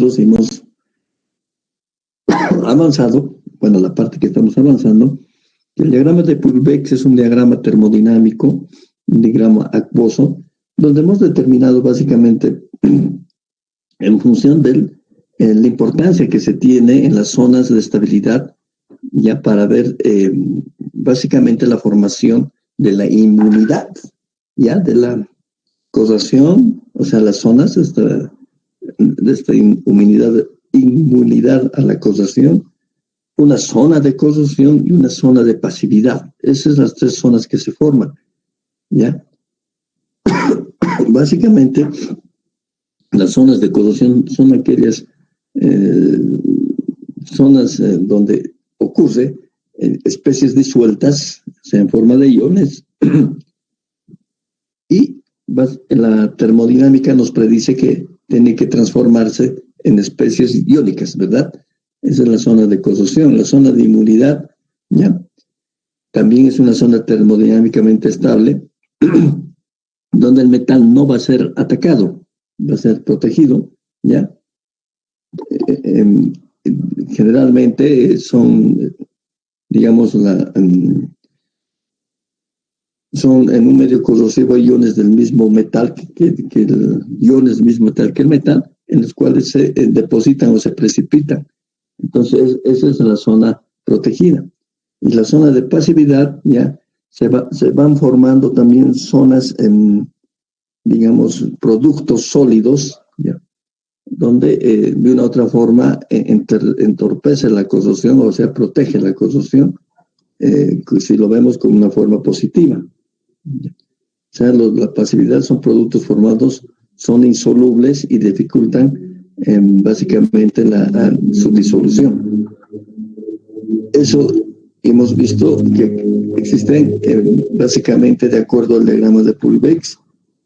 nosotros hemos avanzado, bueno, la parte que estamos avanzando, el diagrama de Purbeck es un diagrama termodinámico, un diagrama acuoso, donde hemos determinado básicamente en función de la importancia que se tiene en las zonas de estabilidad, ya para ver básicamente la formación de la inmunidad, ya de la causación, o sea, las zonas de esta inmunidad a la causación, una zona de causación y una zona de pasividad. Esas son las tres zonas que se forman, ¿ya? Básicamente, las zonas de causación son aquellas zonas donde ocurre especies disueltas, o sea, en forma de iones, y la termodinámica nos predice que tiene que transformarse en especies iónicas, ¿verdad? Esa es la zona de causación. La zona de inmunidad, ¿ya? También es una zona termodinámicamente estable, donde el metal no va a ser atacado, va a ser protegido, ¿ya? Generalmente son, digamos, son en un medio corrosivo iones del mismo metal, iones del mismo metal que el metal, en los cuales se depositan o se precipitan. Entonces, esa es la zona protegida. Y la zona de pasividad, ya, se van formando también zonas, digamos, productos sólidos, ya, donde de una u otra forma entorpece la causación, o sea, protege la causación, si lo vemos como una forma positiva. O sea, la pasividad son productos formados, son insolubles y dificultan básicamente su disolución. Eso hemos visto que existen básicamente, de acuerdo al diagrama de Purbeck,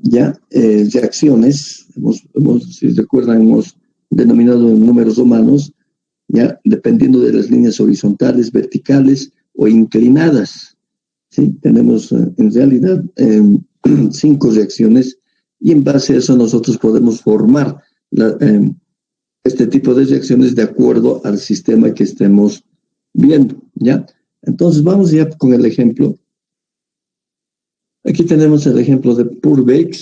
ya reacciones, si recuerdan, hemos denominado en números romanos, ya dependiendo de las líneas horizontales, verticales o inclinadas. ¿Sí? Tenemos en realidad 5 reacciones, y en base a eso nosotros podemos formar este tipo de reacciones de acuerdo al sistema que estemos viendo, ¿ya? Entonces vamos ya con el ejemplo. Aquí tenemos el ejemplo de Purbeck,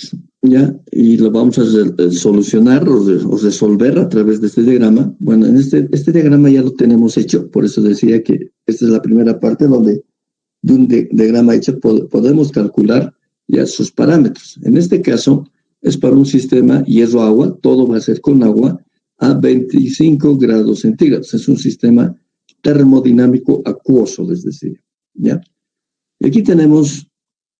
¿ya? Y lo vamos a solucionar o resolver a través de este diagrama. Bueno, en este diagrama ya lo tenemos hecho, por eso decía que esta es la primera parte donde de un diagrama hecho podemos calcular ya sus parámetros. En este caso es para un sistema hierro-agua, todo va a ser con agua a 25 grados centígrados. Es un sistema termodinámico acuoso, es decir, ¿ya? Y aquí tenemos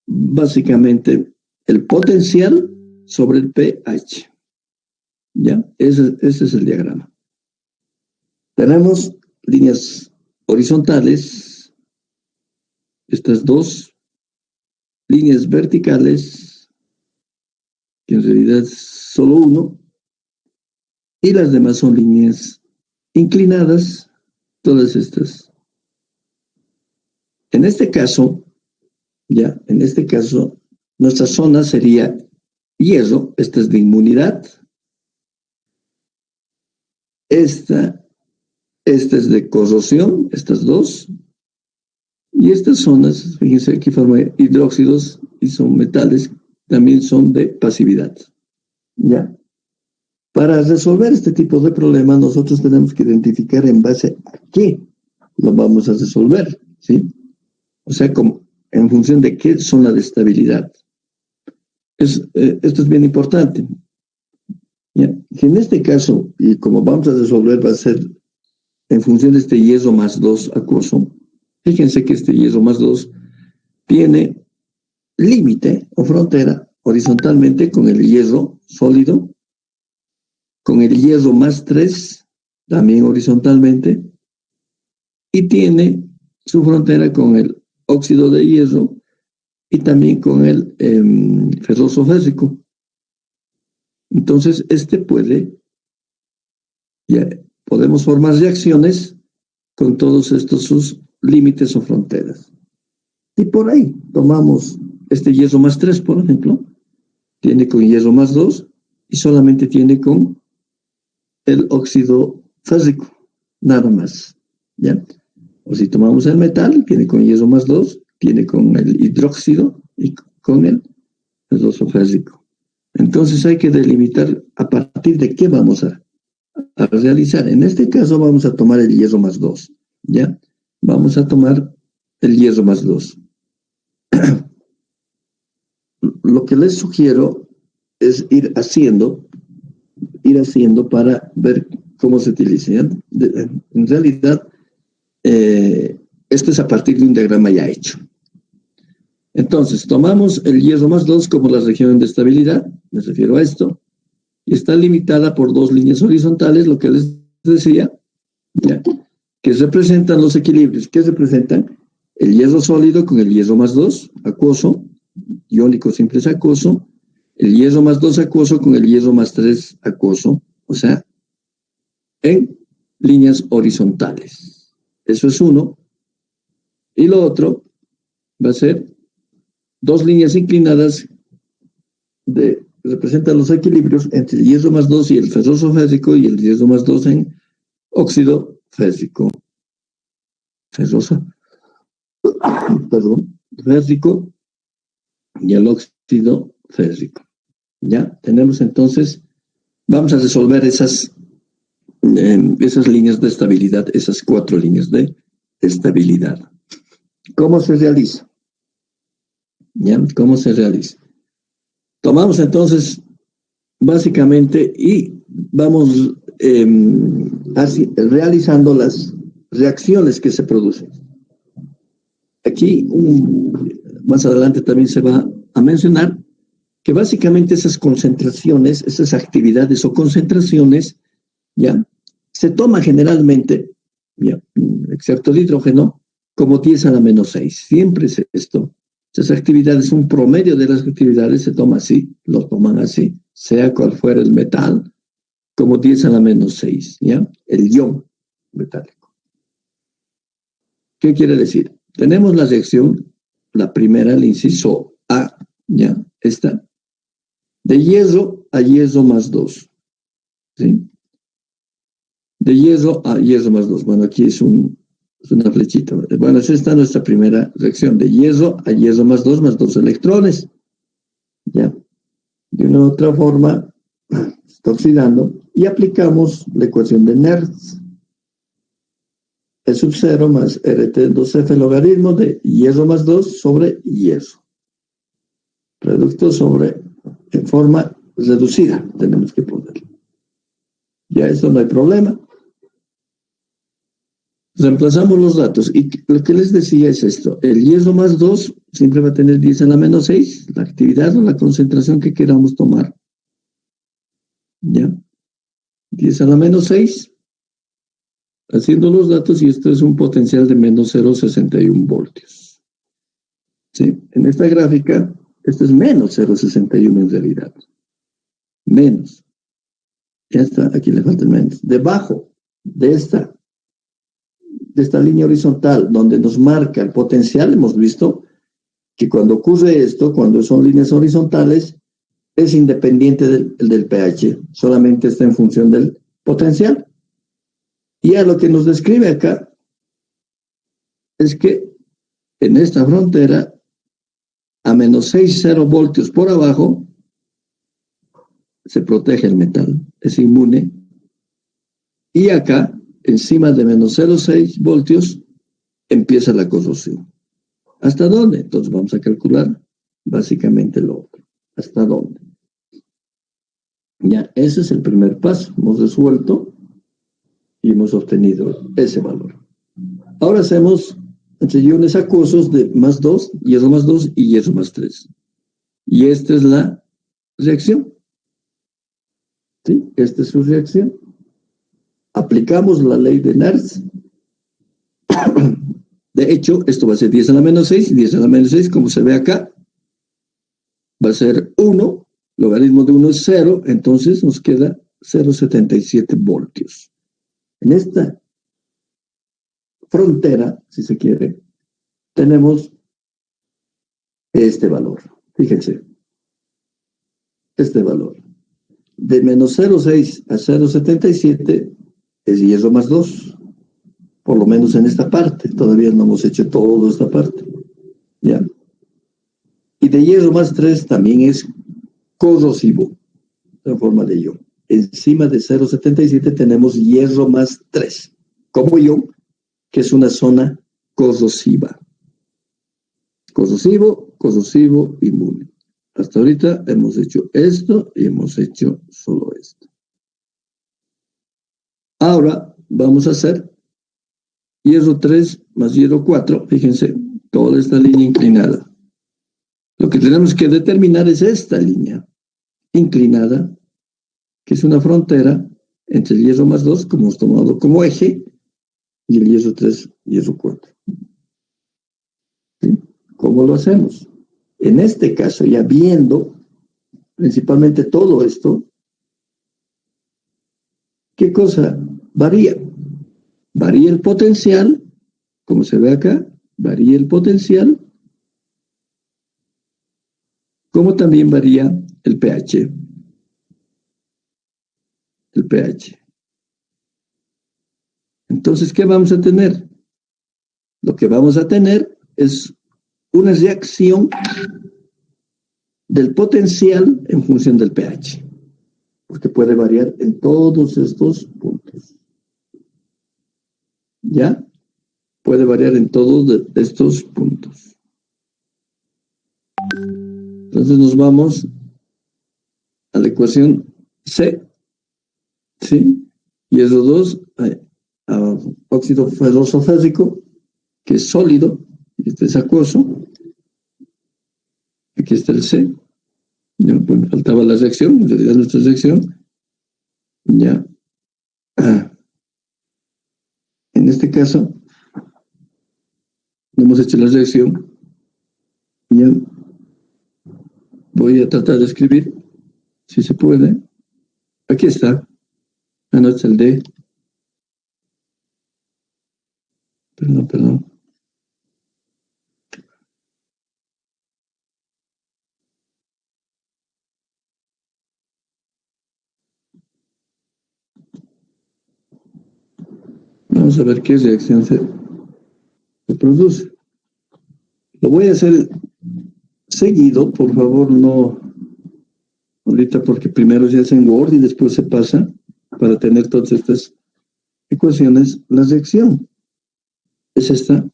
básicamente el potencial sobre el pH, ¿ya? Ese es el diagrama. Tenemos líneas horizontales, estas dos líneas verticales, que en realidad es solo uno, y las demás son líneas inclinadas, todas estas. En este caso, nuestra zona sería hierro, esta es de inmunidad, esta es de corrosión, estas dos, y estas zonas, fíjense, aquí forman hidróxidos y son metales, también son de pasividad, ¿ya? Para resolver este tipo de problemas, nosotros tenemos que identificar en base a qué lo vamos a resolver, ¿sí? O sea, en función de qué zona de estabilidad. Esto es bien importante, ¿ya? Que en este caso, y como vamos a resolver, va a ser en función de este hierro más 2 acuoso. Fíjense que este hierro más 2 tiene límite o frontera horizontalmente con el hierro sólido, con el hierro más 3 también horizontalmente, y tiene su frontera con el óxido de hierro y también con el ferroso férrico. Entonces, podemos formar reacciones con todos estos sus límites o fronteras. Y por ahí tomamos este hierro más 3, por ejemplo, tiene con hierro más 2 y solamente tiene con el óxido férrico, nada más, ¿ya? O si tomamos el metal, tiene con hierro más 2, tiene con el hidróxido y con el ferroso férrico. Entonces hay que delimitar a partir de qué vamos a realizar. En este caso vamos a tomar el hierro más 2, ¿ya? Vamos a tomar el hierro más 2. Lo que les sugiero es ir haciendo para ver cómo se utiliza. En realidad, esto es a partir de un diagrama ya hecho. Entonces, tomamos el hierro más 2 como la región de estabilidad, me refiero a esto, y está limitada por dos líneas horizontales, lo que les decía, ¿ya? Que representan los equilibrios. ¿Qué representan? El hierro sólido con el hierro más 2, acuoso, iónico siempre es acuoso, el hierro más 2 acuoso con el hierro más 3 acuoso, o sea, en líneas horizontales. Eso es uno. Y lo otro va a ser dos líneas inclinadas representan los equilibrios entre el hierro más 2 y el ferroso férrico y el hierro más 2 en óxido férrico. Ferroso, perdón, férrico y el óxido férrico. Ya tenemos entonces, vamos a resolver esas líneas de estabilidad, esas 4 líneas de estabilidad. ¿Cómo se realiza? ¿Ya? ¿Cómo se realiza? Tomamos entonces, básicamente, y vamos realizando las reacciones que se producen. Aquí, más adelante también se va a mencionar que básicamente esas concentraciones, esas actividades o concentraciones, ¿ya? Se toma generalmente, ¿ya? Excepto el hidrógeno, como 10 a la menos 6. Siempre es esto. Esas actividades, un promedio de las actividades se toma así, lo toman así, sea cual fuera el metal, como 10 a la menos 6, ¿ya? El ion metálico. ¿Qué quiere decir? Tenemos la reacción, la primera, el inciso A, ¿ya? Esta, de hierro a hierro más 2, ¿sí? De hierro a hierro más 2. Bueno, aquí es una flechita. Bueno, esta es nuestra primera reacción, de hierro a hierro más 2 electrones, ¿ya? De una u otra forma, está oxidando, y aplicamos la ecuación de Nernst. E sub 0 más RT2F logaritmo de hierro más 2 sobre hierro. Reducto sobre, en forma reducida, tenemos que ponerlo. Ya esto no hay problema. Reemplazamos los datos. Y lo que les decía es esto. El hierro más 2 siempre va a tener 10 a la menos 6, la actividad o la concentración que queramos tomar. ¿Ya? 10 a la menos 6. Haciendo los datos, y esto es un potencial de menos 0,61 voltios. ¿Sí? En esta gráfica, esto es menos 0,61 en realidad. Menos. Ya está, aquí le falta el menos. Debajo de esta línea horizontal, donde nos marca el potencial, hemos visto que cuando ocurre esto, cuando son líneas horizontales, es independiente del pH, solamente está en función del potencial. Y a lo que nos describe acá es que en esta frontera, a menos 6,0 voltios por abajo, se protege el metal, es inmune. Y acá, encima de menos 0,6 voltios, empieza la corrosión. ¿Hasta dónde? Entonces vamos a calcular básicamente lo otro. ¿Hasta dónde? Ya, ese es el primer paso. Hemos resuelto y hemos obtenido ese valor. Ahora hacemos entre iones acuosos de más 2, hierro más 2 y hierro más 3. Y esta es la reacción. ¿Sí? Esta es su reacción. Aplicamos la ley de Nernst. De hecho, esto va a ser 10 a la menos 6, y 10 a la menos 6, como se ve acá, va a ser 1, logaritmo de 1 es 0, entonces nos queda 0,77 voltios. En esta frontera, si se quiere, tenemos este valor. Fíjense, este valor. de menos 0,6 a 0,77 es hierro más 2, por lo menos en esta parte. Todavía no hemos hecho toda esta parte. ¿Ya? Y de hierro más 3 también es corrosivo, en forma de ion. Encima de 0,77 tenemos hierro más 3, como ion, que es una zona corrosiva. Corrosivo, corrosivo, inmune. Hasta ahorita hemos hecho esto y hemos hecho solo esto. Ahora vamos a hacer hierro 3 más hierro 4. Fíjense, toda esta línea inclinada. Lo que tenemos que determinar es esta línea inclinada, que es una frontera entre el hierro más 2, como hemos tomado como eje, y el hierro 3, hierro 4. ¿Sí? ¿Cómo lo hacemos? En este caso, ya viendo principalmente todo esto, ¿qué cosa varía? Varía el potencial, como se ve acá, varía el potencial, como también varía el pH. El pH. Entonces, ¿qué vamos a tener? Lo que vamos a tener es una reacción del potencial en función del pH, porque puede variar en todos estos puntos. ¿Ya? Puede variar en todos estos puntos. Entonces nos vamos a la ecuación C, ¿sí? Hierro 2, óxido ferroso férrico, que es sólido, y este es acuoso. Aquí está el C. Ya, pues, me faltaba la reacción, en realidad nuestra reacción. Ya. En este caso, no hemos hecho la reacción. Ya. Voy a tratar de escribir, si se puede. Aquí está. No está el D. Perdón. Vamos a ver qué reacción se produce. Lo voy a hacer seguido, por favor, no ahorita, porque primero se hace en Word y después se pasa para tener todas estas ecuaciones. La reacción es esta,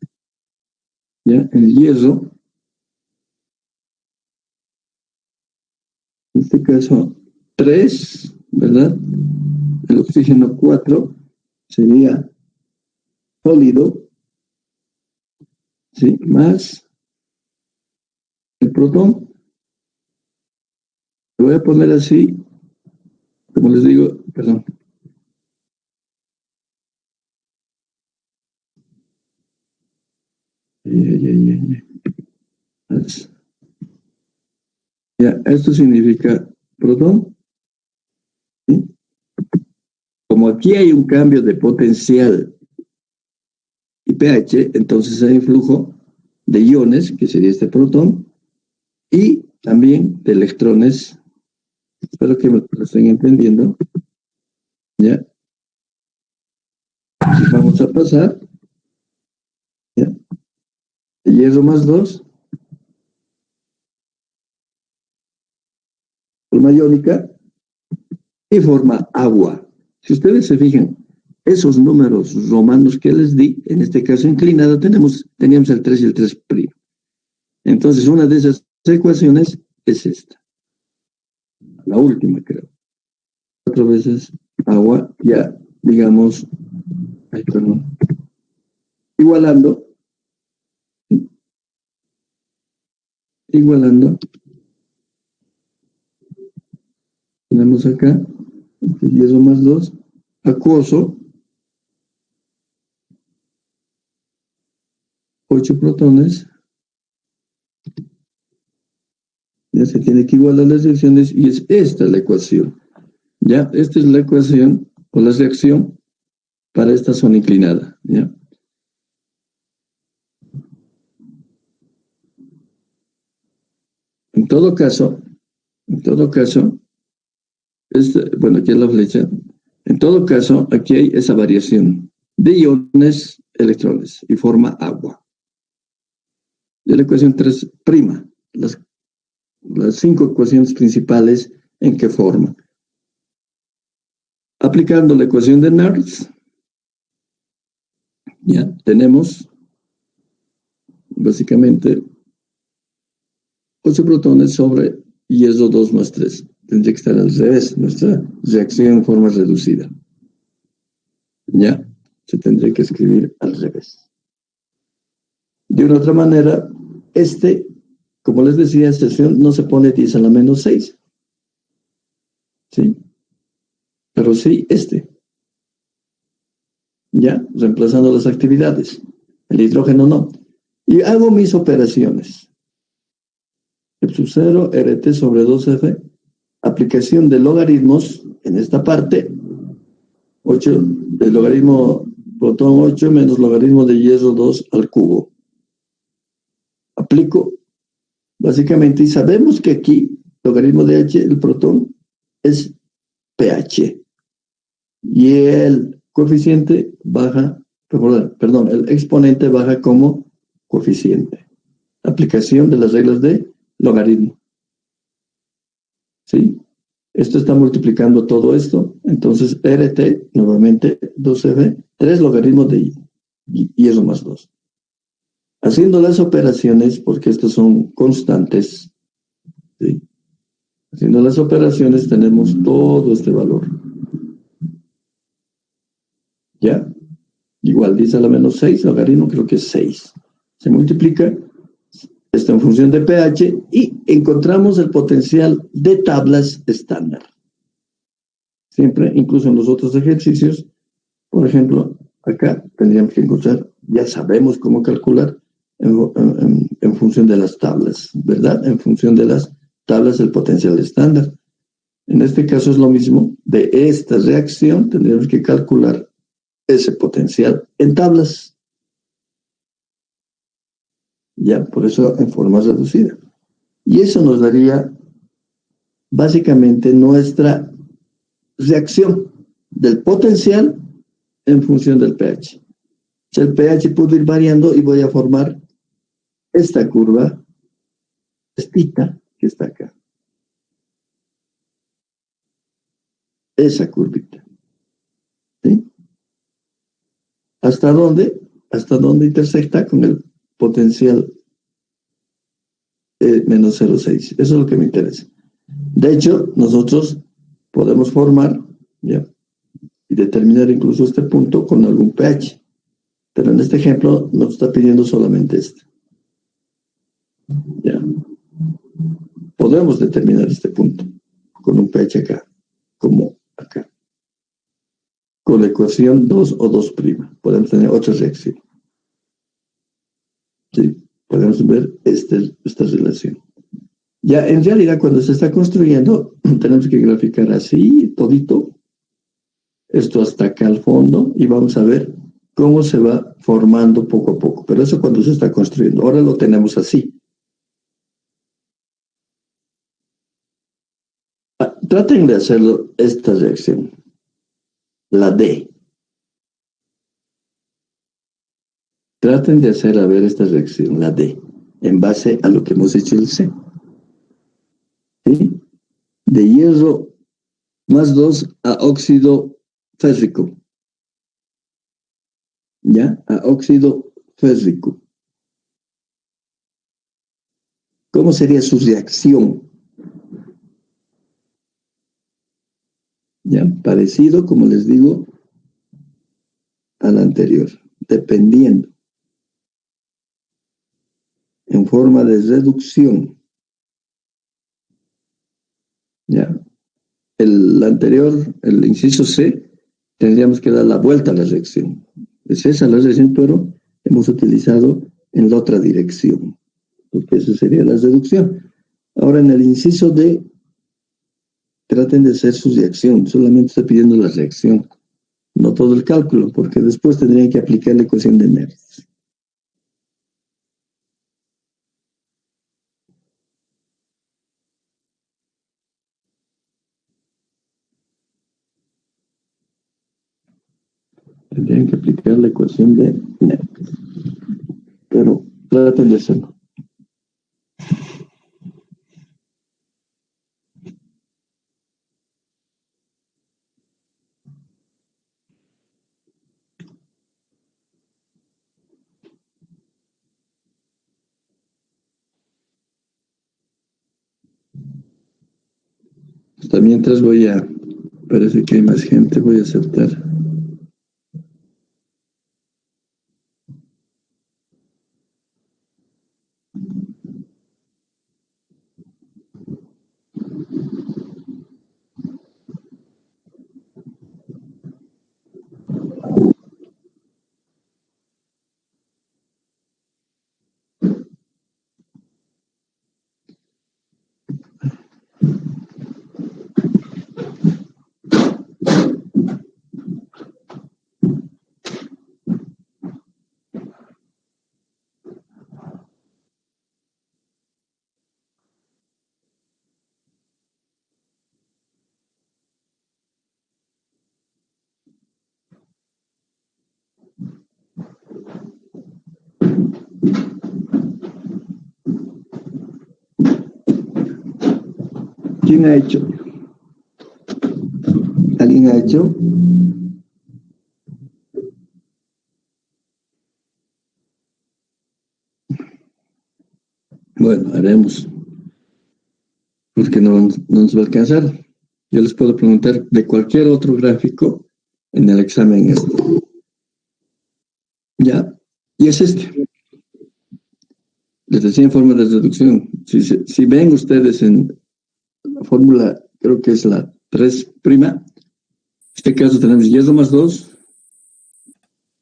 ¿ya? El hierro, en este caso 3, ¿verdad? El oxígeno 4 sería sólido, ¿sí? Más el protón. Lo voy a poner así, como les digo, perdón. Ya, esto significa protón, ¿sí? Como aquí hay un cambio de potencial y pH, entonces hay flujo de iones, que sería este protón, y también de electrones. Espero que me lo estén entendiendo. ¿Ya? Y vamos a pasar, ¿ya? De hierro más 2, forma iónica, y forma agua. Si ustedes se fijan, esos números romanos que les di, en este caso inclinado, teníamos el 3 y el 3'. Entonces, una de esas ecuaciones es esta. La última, creo. 4 veces agua, ya, digamos, igualando, tenemos acá, hierro más 2, acuoso, 8 protones, ya se tiene que igualar las reacciones y es esta la ecuación. Ya, esta es la ecuación o la reacción para esta zona inclinada. ¿Ya? En todo caso, Bueno, aquí es la flecha. En todo caso, aquí hay esa variación de iones, electrones y forma agua. De la ecuación 3', las 5 ecuaciones principales en que forma. Aplicando la ecuación de Nernst, ya tenemos básicamente 8 protones sobre hierro 2 más 3. Tendría que estar al revés, nuestra reacción en forma reducida. Ya, se tendría que escribir al revés. De una otra manera, como les decía, esta sección no se pone 10 a la menos 6. ¿Sí? Pero sí ya, reemplazando las actividades. El hidrógeno no. Y hago mis operaciones. Sub 0, RT sobre 2F, aplicación de logaritmos en esta parte, 8, el logaritmo protón 8 menos logaritmo de hierro 2 al cubo. Aplico básicamente, y sabemos que aquí, logaritmo de H, el protón, es pH. Y el coeficiente baja, perdón, el exponente baja como coeficiente. Aplicación de las reglas de logaritmo. ¿Sí? Esto está multiplicando todo esto. Entonces, RT, nuevamente, 2F, 3 logaritmos de hierro más 2. Haciendo las operaciones, porque estas son constantes, ¿sí? Haciendo las operaciones tenemos todo este valor. ¿Ya? Igual 10 a la menos 6, logaritmo creo que es 6. Se multiplica esto en función de pH y encontramos el potencial de tablas estándar. Siempre, incluso en los otros ejercicios, por ejemplo, acá tendríamos que encontrar, ya sabemos cómo calcular en función de las tablas, ¿verdad? En función de las tablas del potencial estándar. En este caso es lo mismo, de esta reacción tendríamos que calcular ese potencial en tablas. Ya, por eso en forma reducida. Y eso nos daría básicamente nuestra reacción del potencial en función del pH. Si el pH puede ir variando y voy a formar esta curva, estita, que está acá. Esa curvita. ¿Sí? ¿Hasta dónde? Hasta dónde intersecta con el potencial menos 0,6. Eso es lo que me interesa. De hecho, nosotros podemos formar, ¿ya? Y determinar incluso este punto con algún pH. Pero en este ejemplo nos está pidiendo solamente este. ¿Ya? Podemos determinar este punto con un pH acá, como acá. Con la ecuación 2 o 2'. Podemos tener otra reacción. ¿Sí? Podemos ver esta relación. Ya en realidad cuando se está construyendo tenemos que graficar así, todito, esto hasta acá al fondo y vamos a ver cómo se va formando poco a poco. Pero eso cuando se está construyendo. Ahora lo tenemos así. Traten de hacerlo esta reacción. La D. Traten de hacer a ver esta reacción, la D, en base a lo que hemos hecho el C. ¿Sí? De hierro más 2 a óxido férrico. ¿Ya? A óxido férrico. ¿Cómo sería su reacción? ¿Ya? Parecido, como les digo, al anterior, dependiendo. En forma de reducción. ¿Ya? El anterior, el inciso C, tendríamos que dar la vuelta a la reacción. Es esa la reacción, pero hemos utilizado en la otra dirección, porque eso sería la reducción. Ahora en el inciso D, traten de hacer su reacción, solamente está pidiendo la reacción, no todo el cálculo, porque después tendrían que aplicar la ecuación de Nernst. Tendrían que aplicar la ecuación de net. Pero traten de hacerlo. Hasta mientras parece que hay más gente, voy a aceptar. ¿Quién ha hecho? ¿Alguien ha hecho? Bueno, haremos. Porque no nos va a alcanzar. Yo les puedo preguntar de cualquier otro gráfico en el examen este. ¿Ya? Y es este. Les decía en forma de reducción. Si ven ustedes en la fórmula, creo que es la 3', en este caso tenemos hierro más 2,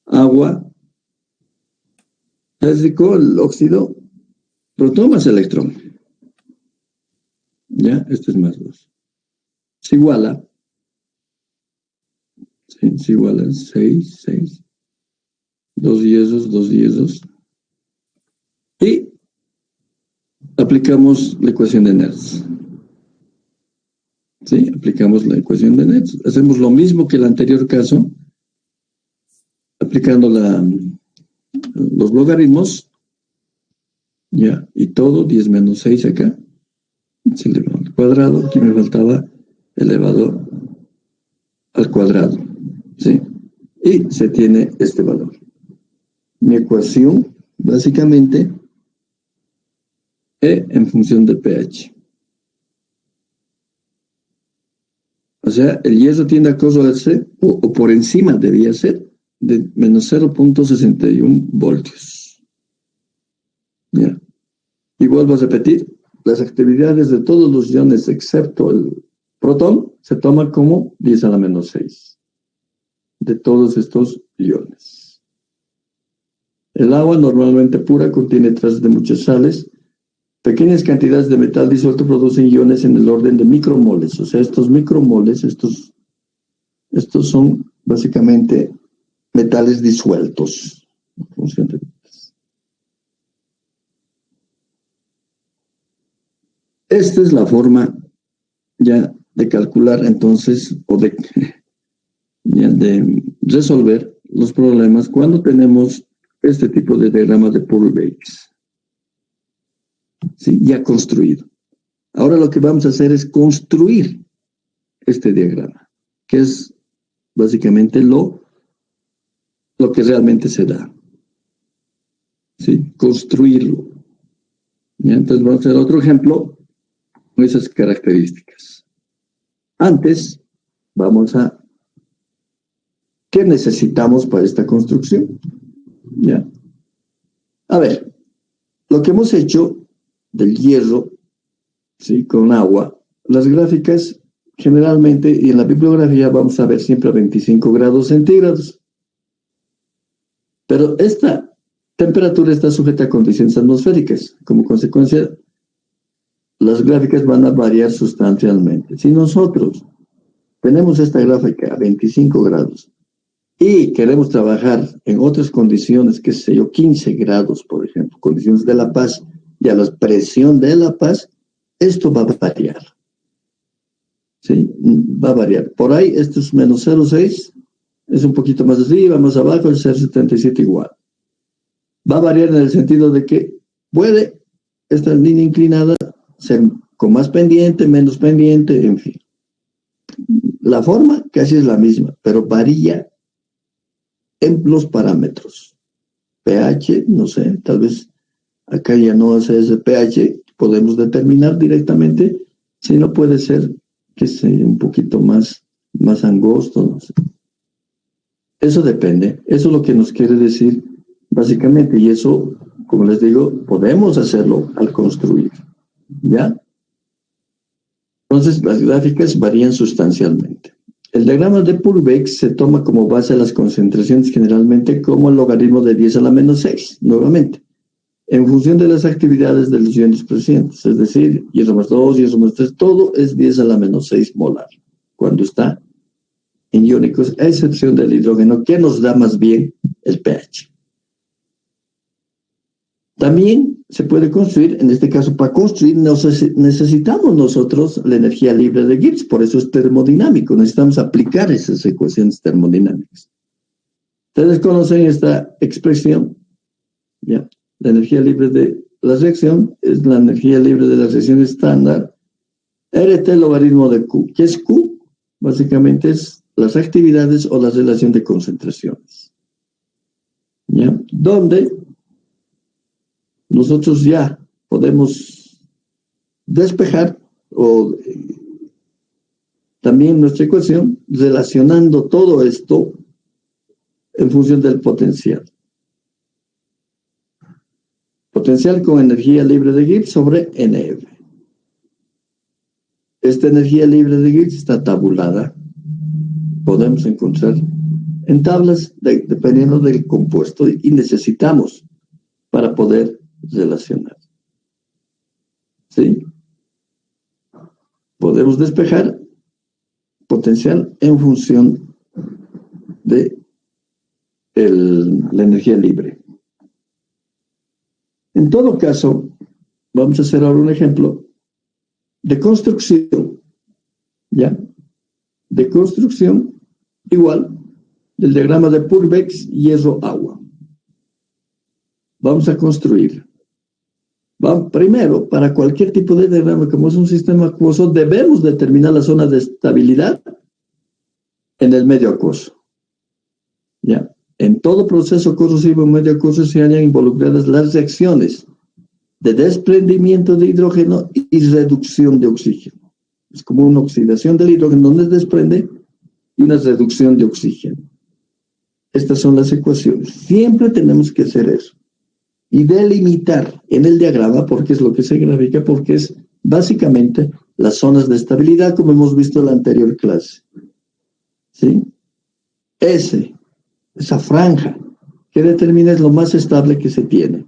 agua, rico, el óxido, protón más electrón. ¿Ya? Este es más 2. Se iguala. Sí, se iguala 6, 6. 2 hierros. Y aplicamos la ecuación de Nernst. ¿Sí? Aplicamos la ecuación de Nernst. Hacemos lo mismo que el anterior caso, aplicando los logaritmos, ya, y todo, 10 menos 6 acá, se elevado al cuadrado, aquí me faltaba elevado al cuadrado, ¿sí? Y se tiene este valor. Mi ecuación, básicamente, E en función de pH. O sea, el hierro tiende a corroerse, o por encima debía ser, de menos 0.61 voltios. ¿Ya? Y vuelvo a repetir, las actividades de todos los iones excepto el protón se toman como 10 a la menos 6 de todos estos iones. El agua normalmente pura contiene trazas de muchas sales. Pequeñas cantidades de metal disuelto producen iones en el orden de micromoles. O sea, estos micromoles, estos son básicamente metales disueltos. Esta es la forma ya de calcular entonces, o de resolver los problemas cuando tenemos este tipo de diagramas de Pull-Bakes. ¿Sí? Ya construido. Ahora lo que vamos a hacer es construir este diagrama, que es básicamente lo que realmente se da. ¿Sí? Construirlo. ¿Ya? Entonces vamos a hacer otro ejemplo con esas características. Antes, vamos a ¿qué necesitamos para esta construcción? ¿Ya? A ver, lo que hemos hecho del hierro, ¿sí? Con agua, las gráficas generalmente, y en la bibliografía vamos a ver siempre a 25 grados centígrados. Pero esta temperatura está sujeta a condiciones atmosféricas. Como consecuencia, las gráficas van a variar sustancialmente. Si nosotros tenemos esta gráfica a 25 grados y queremos trabajar en otras condiciones, qué sé yo, 15 grados, por ejemplo, condiciones de La Paz, y a la presión de La Paz, esto va a variar. ¿Sí? Va a variar. Por ahí, esto es menos 0,6, es un poquito más arriba, más abajo, el CR77 igual. Va a variar en el sentido de que puede esta línea inclinada ser con más pendiente, menos pendiente, en fin. La forma casi es la misma, pero varía en los parámetros. pH, no sé, tal vez acá ya no hace ese pH, podemos determinar directamente, si no puede ser que sea un poquito más angosto, no sé. Eso depende, eso es lo que nos quiere decir básicamente, y eso, como les digo, podemos hacerlo al construir, ¿ya? Entonces, las gráficas varían sustancialmente. El diagrama de Purbeck se toma como base las concentraciones generalmente como el logaritmo de 10 a la menos 6, nuevamente, en función de las actividades de los iones presentes, es decir, hierro más 2, hierro más 3, todo es 10 a la menos 6 molar, cuando está en iónicos, a excepción del hidrógeno, que nos da más bien el pH. También se puede construir, en este caso para construir necesitamos nosotros la energía libre de Gibbs, por eso es termodinámico, necesitamos aplicar esas ecuaciones termodinámicas. Ustedes conocen esta expresión, ¿ya? La energía libre de la reacción es la energía libre de la reacción estándar, RT logaritmo de Q. ¿Qué es Q? Básicamente es las actividades o la relación de concentraciones, ¿ya? Donde nosotros ya podemos despejar o también nuestra ecuación relacionando todo esto en función del potencial. Potencial con energía libre de Gibbs sobre NF. Esta energía libre de Gibbs está tabulada. Podemos encontrar en tablas dependiendo del compuesto y necesitamos para poder relacionar. ¿Sí? Podemos despejar potencial en función de la energía libre. En todo caso, vamos a hacer ahora un ejemplo de construcción, ¿ya? De construcción igual del diagrama de Purbeck, hierro-agua. Vamos a construir. Primero, para cualquier tipo de diagrama, como es un sistema acuoso, debemos determinar la zona de estabilidad en el medio acuoso. ¿Ya? En todo proceso corrosivo medio acuoso se hallan involucradas las reacciones de desprendimiento de hidrógeno y reducción de oxígeno. Es como una oxidación del hidrógeno donde desprende y una reducción de oxígeno. Estas son las ecuaciones. Siempre tenemos que hacer eso. Y delimitar en el diagrama, porque es lo que se grafica, porque es básicamente las zonas de estabilidad, como hemos visto en la anterior clase. ¿Sí? Esa franja que determina es lo más estable que se tiene.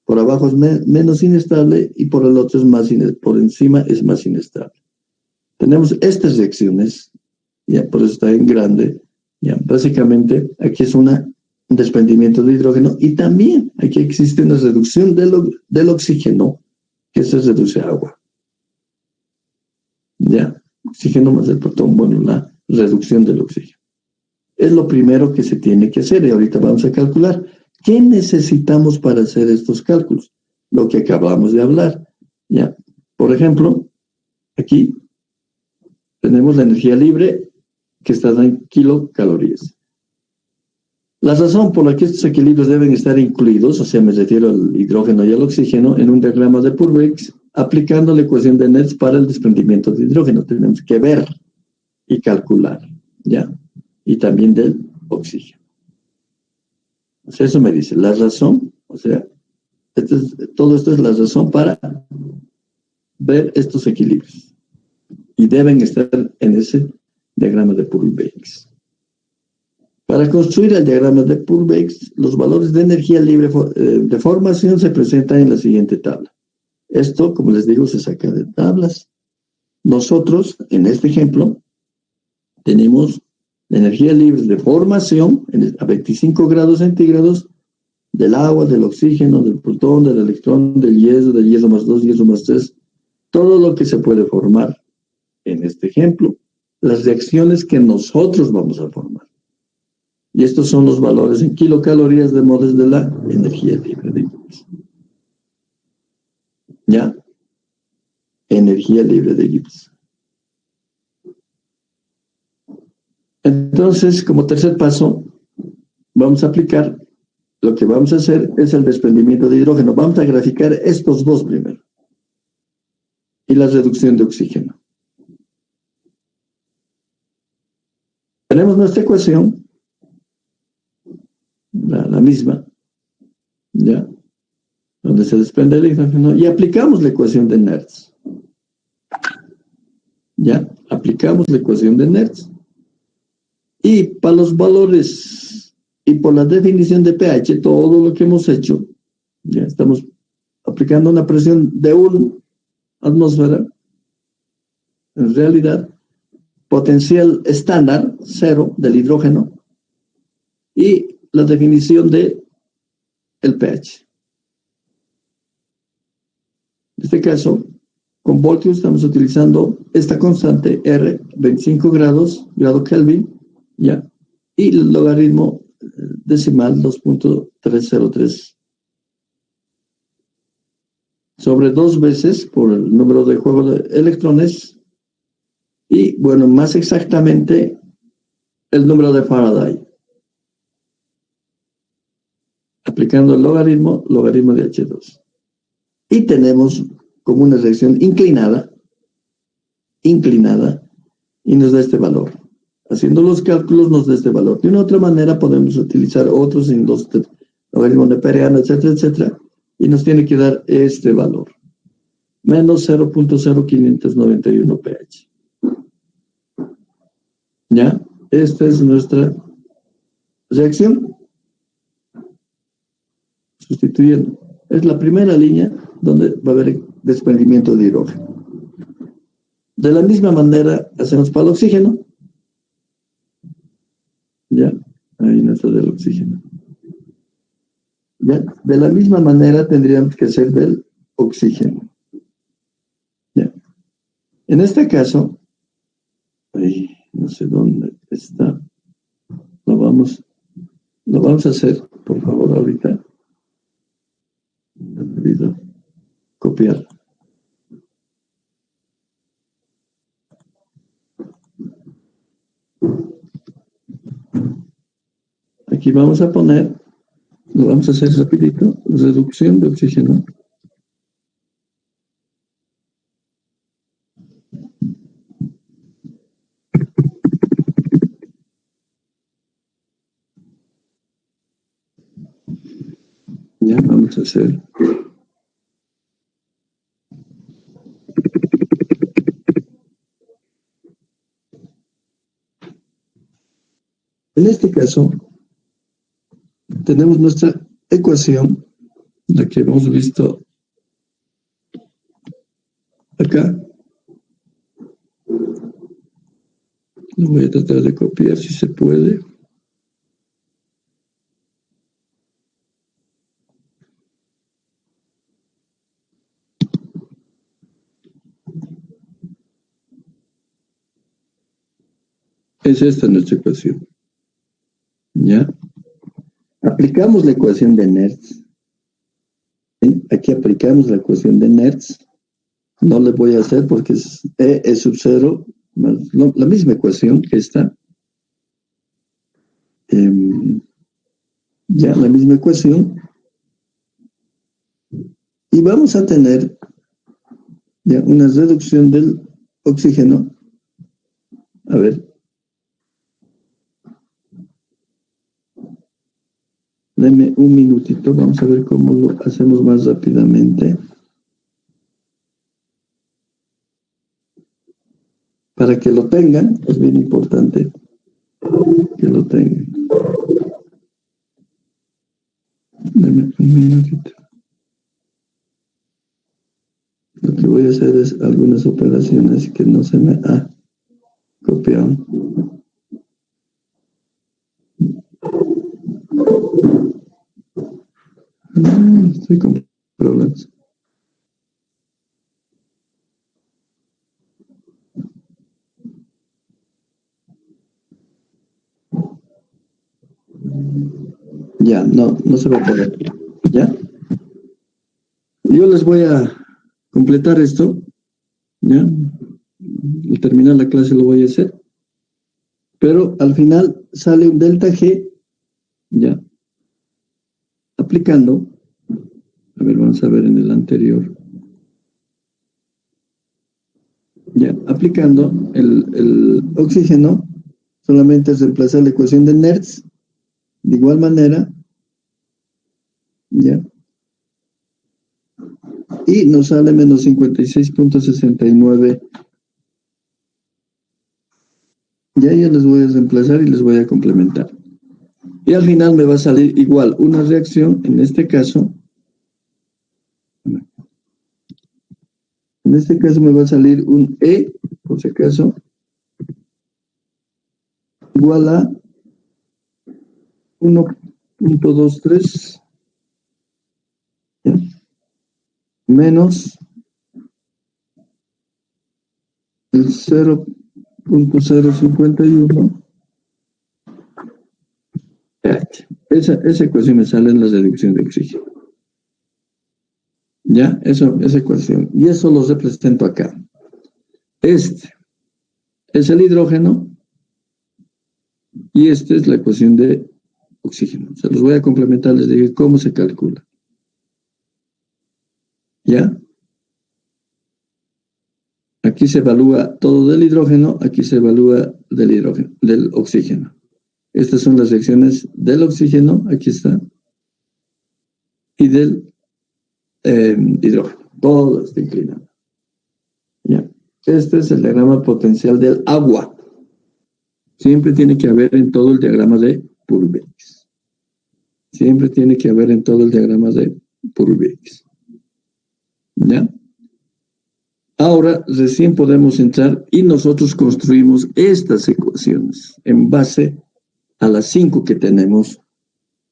Por abajo es menos inestable y por el otro es más por encima es más inestable. Tenemos estas reacciones, ya por eso está en grande, ya básicamente aquí es un desprendimiento de hidrógeno y también aquí existe una reducción del oxígeno que se reduce a agua. Ya, oxígeno más el protón, bueno, la reducción del oxígeno. Es lo primero que se tiene que hacer y ahorita vamos a calcular. ¿Qué necesitamos para hacer estos cálculos? Lo que acabamos de hablar. ¿Ya? Por ejemplo, aquí tenemos la energía libre que está en kilocalorías. La razón por la que estos equilibrios deben estar incluidos, o sea, me refiero al hidrógeno y al oxígeno, en un diagrama de Purbeck, aplicando la ecuación de Nernst para el desprendimiento de hidrógeno. Tenemos que ver y calcular, ¿ya? Y también del oxígeno. O sea, eso me dice, la razón, o sea, todo esto es la razón para ver estos equilibrios. Y deben estar en ese diagrama de Purbeck. Para construir el diagrama de Purbeck, los valores de energía libre de formación se presentan en la siguiente tabla. Esto, como les digo, se saca de tablas. Nosotros, en este ejemplo, tenemos la energía libre de formación a 25 grados centígrados del agua, del oxígeno, del protón, del electrón, del hierro más 2, hierro más 3, todo lo que se puede formar en este ejemplo, las reacciones que nosotros vamos a formar. Y estos son los valores en kilocalorías de moles de la energía libre de Gibbs. ¿Ya? Energía libre de Gibbs. Entonces, como tercer paso, vamos a aplicar, lo que vamos a hacer es el desprendimiento de hidrógeno. Vamos a graficar estos dos primero. Y la reducción de oxígeno. Tenemos nuestra ecuación, la misma, ¿ya? Donde se desprende el hidrógeno, y aplicamos la ecuación de Nernst. ¿Ya? Aplicamos la ecuación de Nernst. Y para los valores y por la definición de pH, todo lo que hemos hecho, ya estamos aplicando una presión de 1 atmósfera, en realidad, potencial estándar, 0 del hidrógeno, y la definición de el pH. En este caso, con voltios estamos utilizando esta constante R, 25 grados, grado Kelvin, ¿ya? Y el logaritmo decimal 2.303 sobre 2 veces por el número de juego de electrones y, bueno, más exactamente el número de Faraday. Aplicando el logaritmo de H2. Y tenemos como una reacción inclinada, y nos da este valor. Haciendo los cálculos nos da este valor. De una otra manera podemos utilizar otros signos de logaritmo neperiano, etcétera, etcétera, y nos tiene que dar este valor. Menos 0.0591 pH. ¿Ya? Esta es nuestra reacción. Sustituyendo. Es la primera línea donde va a haber desprendimiento de hidrógeno. De la misma manera hacemos para el oxígeno. ¿Ya? Ahí no está del oxígeno. ¿Ya? De la misma manera tendríamos que hacer del oxígeno. ¿Ya? En este caso, no sé dónde está. Lo vamos a hacer, por favor, ahorita. Me he pedido copiar. Aquí vamos a poner, lo vamos a hacer rapidito, reducción de oxígeno. Ya vamos a hacer. En este caso, tenemos nuestra ecuación, la que hemos visto acá. Lo voy a tratar de copiar si se puede. Es esta nuestra ecuación. ¿Ya? Aplicamos la ecuación de Nernst. ¿Sí? Aquí aplicamos la ecuación de Nernst. No le voy a hacer porque es E sub 0, la misma ecuación que está. Ya, la misma ecuación. Y vamos a tener ya una reducción del oxígeno. A ver. Deme un minutito, vamos a ver cómo lo hacemos más rápidamente. Para que lo tengan, es bien importante que lo tengan. Deme un minutito. Lo que voy a hacer es algunas operaciones que no se me ha copiado. Estoy con problemas. Ya, no se va a poder. ¿Ya? Yo les voy a completar esto, ¿ya? Al terminar la clase lo voy a hacer. Pero al final sale un delta G, ¿ya? Aplicando, a ver, vamos a ver en el anterior. Ya, aplicando el oxígeno, solamente es reemplazar la ecuación de Nernst, de igual manera, ¿ya? Y nos sale menos 56.69. Ya les voy a reemplazar y les voy a complementar. Y al final me va a salir igual una reacción, en este caso me va a salir un E, por si acaso, igual a 1.23 menos el 0.051. Esa ecuación me sale en la reducción de oxígeno. ¿Ya? Esa ecuación. Y eso lo represento acá. Este es el hidrógeno y esta es la ecuación de oxígeno. Se los voy a complementar, les digo cómo se calcula. ¿Ya? Aquí se evalúa todo del hidrógeno, aquí se evalúa del oxígeno. Estas son las reacciones del oxígeno, aquí está, y del hidrógeno. Todo está inclinado. ¿Ya? Este es el diagrama potencial del agua. Siempre tiene que haber en todo el diagrama de Purbeck. Siempre tiene que haber en todo el diagrama de Purbeck. ¿Ya? Ahora recién podemos entrar y nosotros construimos estas ecuaciones en base a las 5 que tenemos.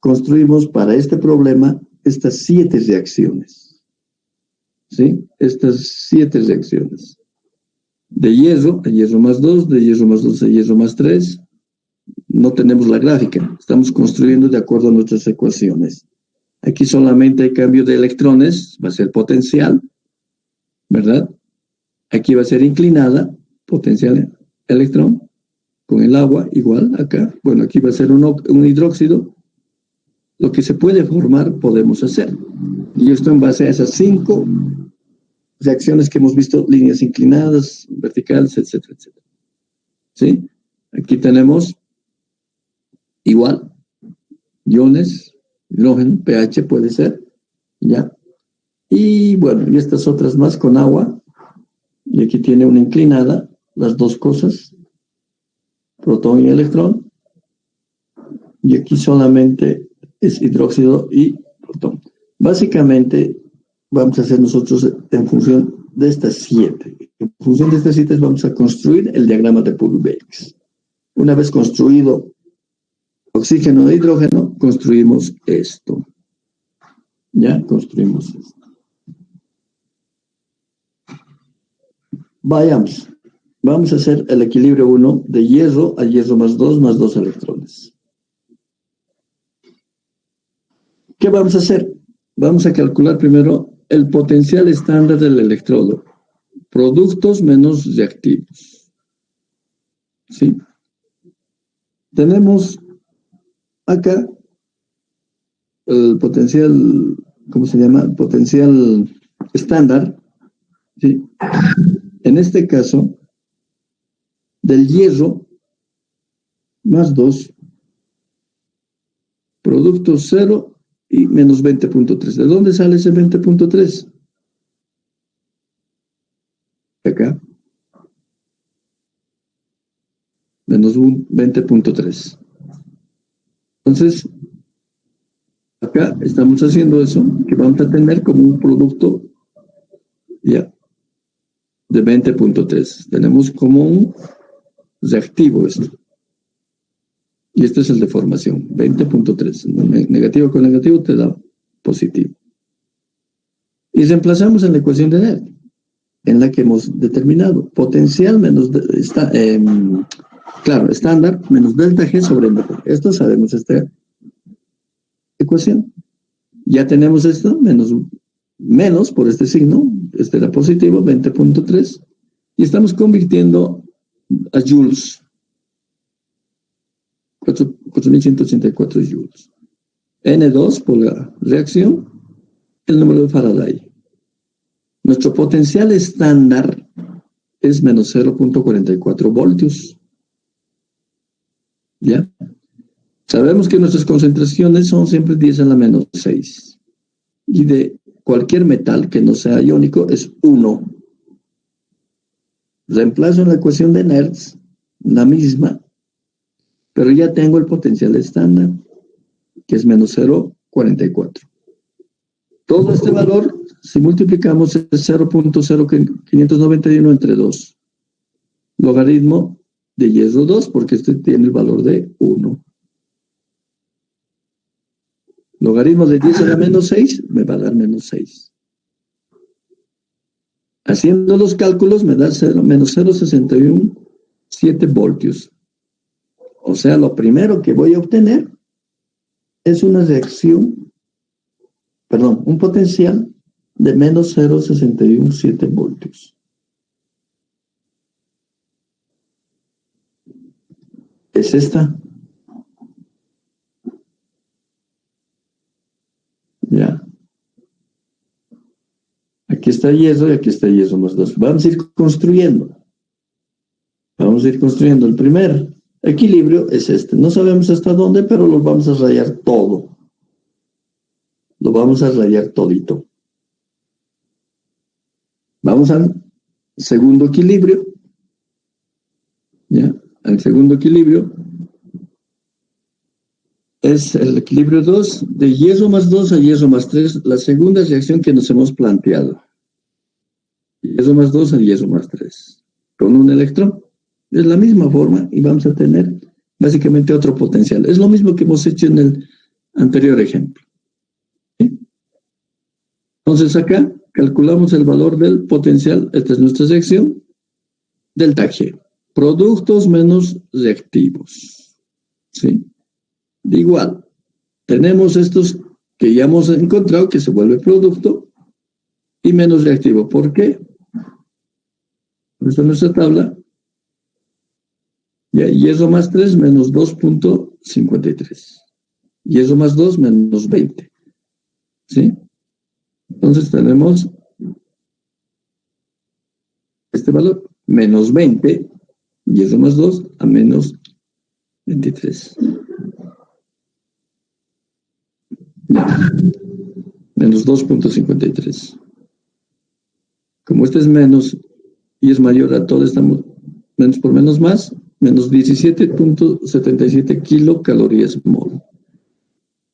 Construimos para este problema estas 7 reacciones. ¿Sí? Estas 7 reacciones. De hierro a hierro más 2, de hierro más 2 a hierro más 3. No tenemos la gráfica, estamos construyendo de acuerdo a nuestras ecuaciones. Aquí solamente hay cambio de electrones, va a ser potencial, ¿verdad? Aquí va a ser inclinada, potencial electrón, con el agua, igual acá. Bueno, aquí va a ser un hidróxido. Lo que se puede formar, podemos hacer. Y esto en base a esas 5 reacciones que hemos visto, líneas inclinadas, verticales, etcétera, etcétera. ¿Sí? Aquí tenemos igual, iones, hidrógeno, pH puede ser, ¿ya? Y bueno, y estas otras más con agua. Y aquí tiene una inclinada, las dos cosas, protón y electrón. Y aquí solamente es hidróxido y protón. Básicamente, vamos a hacer nosotros en función de estas 7. En función de estas 7 vamos a construir el diagrama de Purbeck. Una vez construido oxígeno e hidrógeno, construimos esto. ¿Ya? Construimos esto. Vayamos. Vamos a hacer el equilibrio 1 de hierro a hierro más 2 electrones. ¿Qué vamos a hacer? Vamos a calcular primero el potencial estándar del electrodo. Productos menos reactivos. ¿Sí? Tenemos acá el potencial, ¿cómo se llama? Potencial estándar. ¿Sí? En este caso, del hierro más 2, producto 0 y menos 20.3. ¿De dónde sale ese 20.3? Acá. Menos 20.3. Entonces, acá estamos haciendo eso, que vamos a tener como un producto ya de 20.3. Tenemos como un reactivo esto. Y este es el de formación, 20.3. Negativo con negativo te da positivo. Y reemplazamos en la ecuación de Nernst, en la que hemos determinado potencial menos, claro, estándar menos delta G sobre delta G. Esto sabemos, ecuación. Ya tenemos esto, menos por este signo, este era positivo, 20.3, y estamos convirtiendo a joules, 4184 joules. N2 por la reacción, el número de Faraday. Nuestro potencial estándar es menos 0.44 voltios. ¿Ya? Sabemos que nuestras concentraciones son siempre 10 a la menos 6. Y de cualquier metal que no sea iónico es 1. Reemplazo en la ecuación de Nernst la misma, pero ya tengo el potencial estándar, que es menos 0.44. Todo este valor, si multiplicamos, es 0.0591 entre 2. Logaritmo de hierro 2, porque este tiene el valor de 1. Logaritmo de 10 a la menos 6 me va a dar menos 6. Haciendo los cálculos me da menos 0.617 voltios. O sea, lo primero que voy a obtener es una reacción, un potencial de menos 0.617 voltios. Es esta. Ya. Aquí está hierro y aquí está hierro más 2. Vamos a ir construyendo. El primer equilibrio es este. No sabemos hasta dónde, pero lo vamos a rayar todo. Lo vamos a rayar todito. Vamos al segundo equilibrio. ¿Ya? El segundo equilibrio es el equilibrio 2, de hierro más 2 a hierro más 3, la segunda reacción que nos hemos planteado. Hierro más 2 a hierro más 3. Con un electrón. Es la misma forma y vamos a tener básicamente otro potencial. Es lo mismo que hemos hecho en el anterior ejemplo. ¿Sí? Entonces acá calculamos el valor del potencial, esta es nuestra reacción, delta G. Productos menos reactivos. ¿Sí? De igual, tenemos estos que ya hemos encontrado que se vuelve producto y menos reactivo. ¿Por qué? Esta es nuestra tabla. Ya, hierro más 3 menos 2.53. Hierro más 2 menos 20. ¿Sí? Entonces tenemos este valor, menos 20, hierro más 2 a menos 23. Ya. Menos 2.53. Como este es menos y es mayor a todo, estamos menos por menos más, menos 17.77 kilocalorías mol.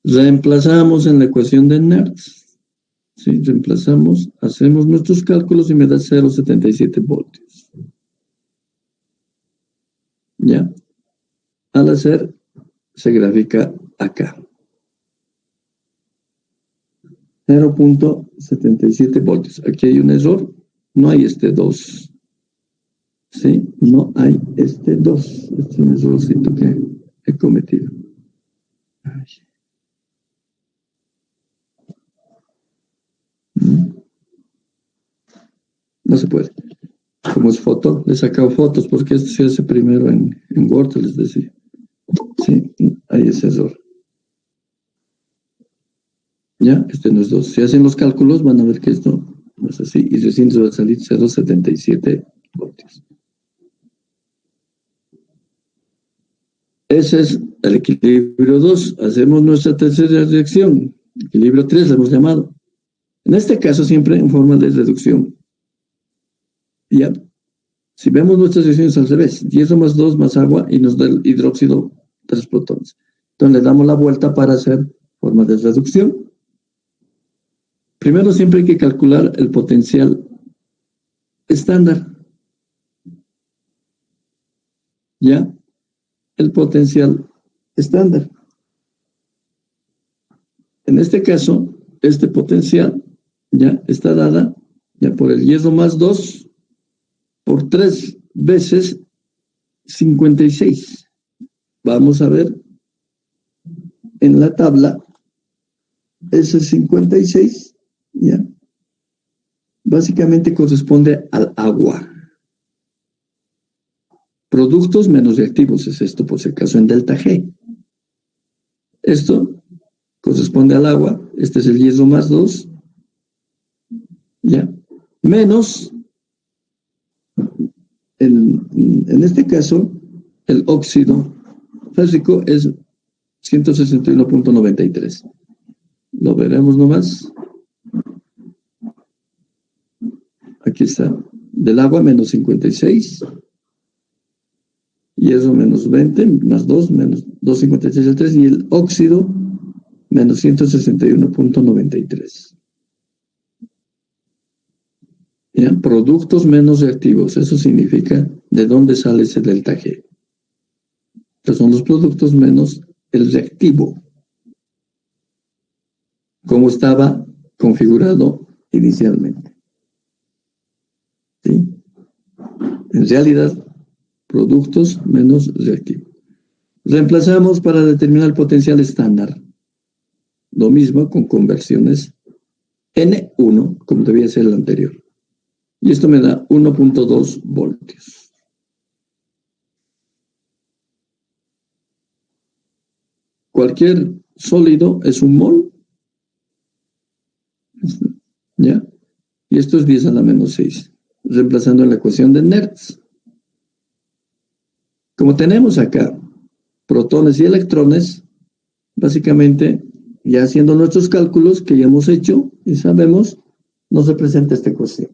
Reemplazamos en la ecuación de Nernst. ¿Sí? Reemplazamos, hacemos nuestros cálculos y me da 0.77 voltios. ¿Ya? Al hacer, se grafica acá. 0.77 voltios. Aquí hay un error. No hay este 2. ¿Sí? No hay este 2. Este es un errorcito que he cometido. Ay. No se puede. Como es foto, le he sacado fotos porque esto se hace primero en Word, les decía. Sí, hay ese error. ¿Ya? Este no es 2. Si hacen los cálculos van a ver que esto no es así. Y recién se va a salir 0.77 voltios. Ese es el equilibrio 2. Hacemos nuestra tercera reacción. Equilibrio 3 le hemos llamado. En este caso siempre en forma de reducción. Ya. Si vemos nuestras reacciones al revés, hierro más 2 más agua y nos da el hidróxido 3 protones. Entonces le damos la vuelta para hacer forma de reducción. Primero siempre hay que calcular el potencial estándar. ¿Ya? El potencial estándar. En este caso, este potencial ya está dada ya por el hierro más 2 por 3 veces 56. Vamos a ver en la tabla ese 56, ¿ya? Básicamente corresponde al agua. Productos menos reactivos es esto, por si acaso, en delta G. Esto corresponde al agua. Este es el hierro más 2, ¿ya? Menos, en este caso, el óxido férrico es 161.93. Lo veremos nomás. Aquí está. Del agua menos 56. Hierro menos 20, más 2, menos 2,56 3. Y el óxido menos 161.93. ¿Ya? Productos menos reactivos. Eso significa de dónde sale ese delta G. Estos son los productos menos el reactivo, como estaba configurado inicialmente. ¿Sí? En realidad, productos menos reactivos. Reemplazamos para determinar el potencial estándar. Lo mismo con conversiones N1, como debía ser el anterior. Y esto me da 1.2 voltios. Cualquier sólido es un mol, ¿ya? Y esto es 10 a la menos 6, reemplazando en la ecuación de Nernst. Como tenemos acá protones y electrones, básicamente, ya haciendo nuestros cálculos que ya hemos hecho y sabemos, nos representa esta ecuación.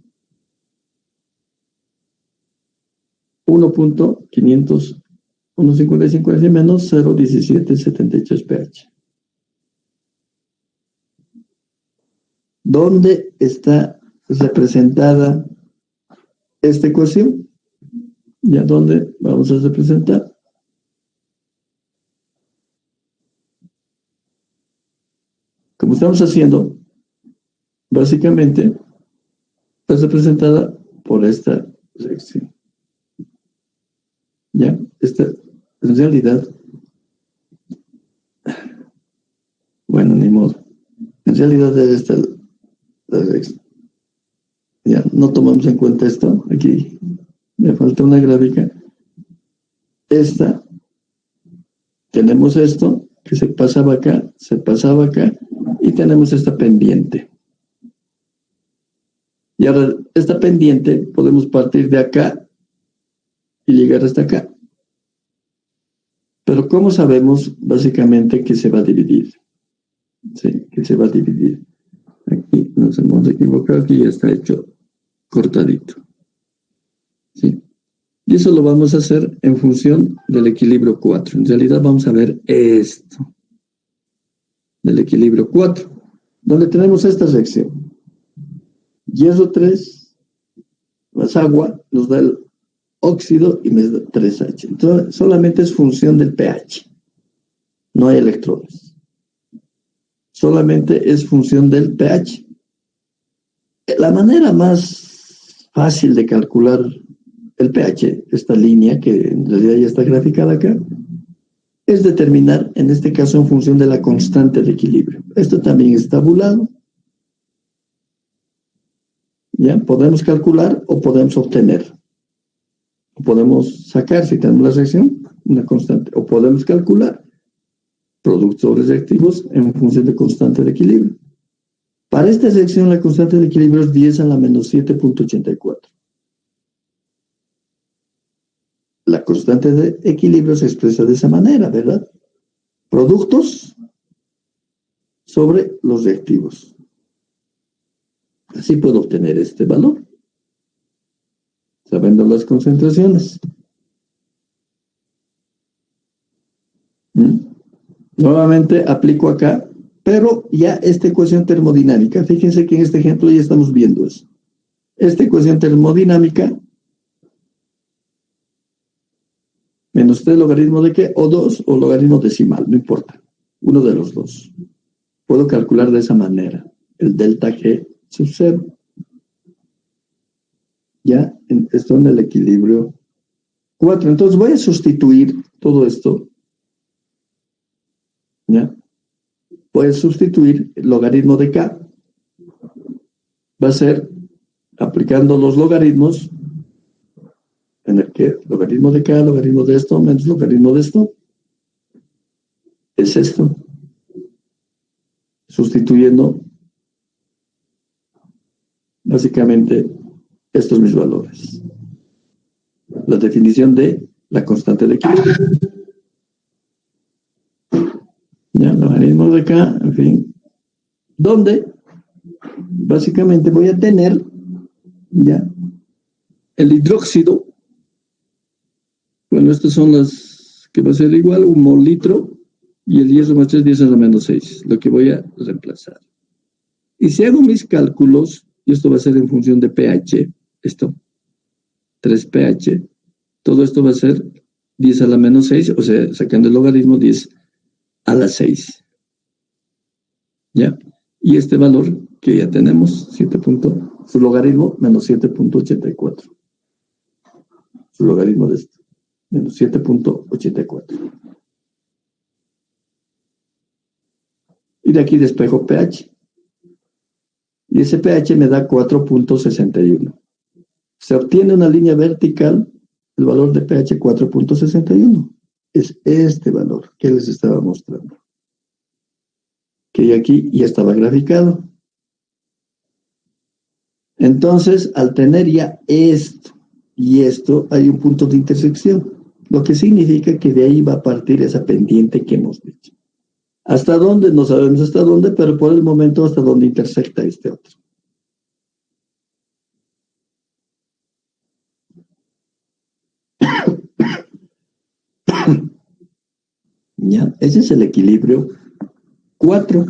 1.55 menos 0.1773 pH. ¿Dónde está representada esta ecuación? ¿Ya dónde vamos a representar? Como estamos haciendo, básicamente, está representada por esta sección. ¿Ya? Esta, en realidad, bueno, ni modo. En realidad debe estar la sección. Ya, no tomamos en cuenta esto. Aquí me falta una gráfica. Esta, tenemos esto, que se pasaba acá, y tenemos esta pendiente. Y ahora, esta pendiente podemos partir de acá y llegar hasta acá. Pero ¿cómo sabemos básicamente que se va a dividir? Sí, que se va a dividir. Aquí nos hemos equivocado, aquí ya está hecho cortadito. ¿Sí? Y eso lo vamos a hacer en función del equilibrio 4. En realidad vamos a ver esto, del equilibrio 4, donde tenemos esta sección. Hierro 3 más agua nos da el óxido y me da 3H. Entonces solamente es función del pH. No hay electrones. Solamente es función del pH. La manera más fácil de calcular el pH, esta línea que en realidad ya está graficada acá, es determinar, en este caso, en función de la constante de equilibrio. Esto también es tabulado. ¿Ya? Podemos calcular o podemos obtener. O podemos sacar, si tenemos la reacción, una constante. O podemos calcular productos reactivos en función de constante de equilibrio. Para esta sección, la constante de equilibrio es 10 a la menos 7.84. La constante de equilibrio se expresa de esa manera, ¿verdad? Productos sobre los reactivos. Así puedo obtener este valor, sabiendo las concentraciones. Nuevamente aplico acá, pero ya esta ecuación termodinámica. Fíjense que en este ejemplo ya estamos viendo eso. Esta ecuación termodinámica, menos 3 logaritmo de qué, o 2, o logaritmo decimal, no importa. Uno de los dos. Puedo calcular de esa manera el delta G sub 0. Ya esto en el equilibrio 4. Entonces voy a sustituir todo esto, ¿ya? Puedes sustituir el logaritmo de K. Va a ser aplicando los logaritmos en el que logaritmo de K, logaritmo de esto, menos logaritmo de esto. Es esto. Sustituyendo básicamente estos mis valores. La definición de la constante de equilibrio. Ya, logaritmo de K, en fin. Donde básicamente voy a tener ya el hidróxido. Bueno, estas son las que va a ser igual, 1 mol litro, y el hierro más 3, 10 a la menos 6, lo que voy a reemplazar. Y si hago mis cálculos, y esto va a ser en función de pH, esto, 3 pH, todo esto va a ser 10 a la menos 6, o sea, sacando el logaritmo, 10 a la 6. ¿Ya? Y este valor que ya tenemos, su logaritmo, menos 7.84. Su logaritmo de esto, menos 7.84. Y de aquí despejo pH. Y ese pH me da 4.61. Se obtiene una línea vertical, el valor de pH 4.61. Es este valor que les estaba mostrando. Que aquí ya estaba graficado. Entonces, al tener ya esto y esto, hay un punto de intersección, lo que significa que de ahí va a partir esa pendiente que hemos dicho. ¿Hasta dónde? No sabemos hasta dónde, pero por el momento hasta dónde intersecta este otro. ¿Ya? Ese es el equilibrio 4.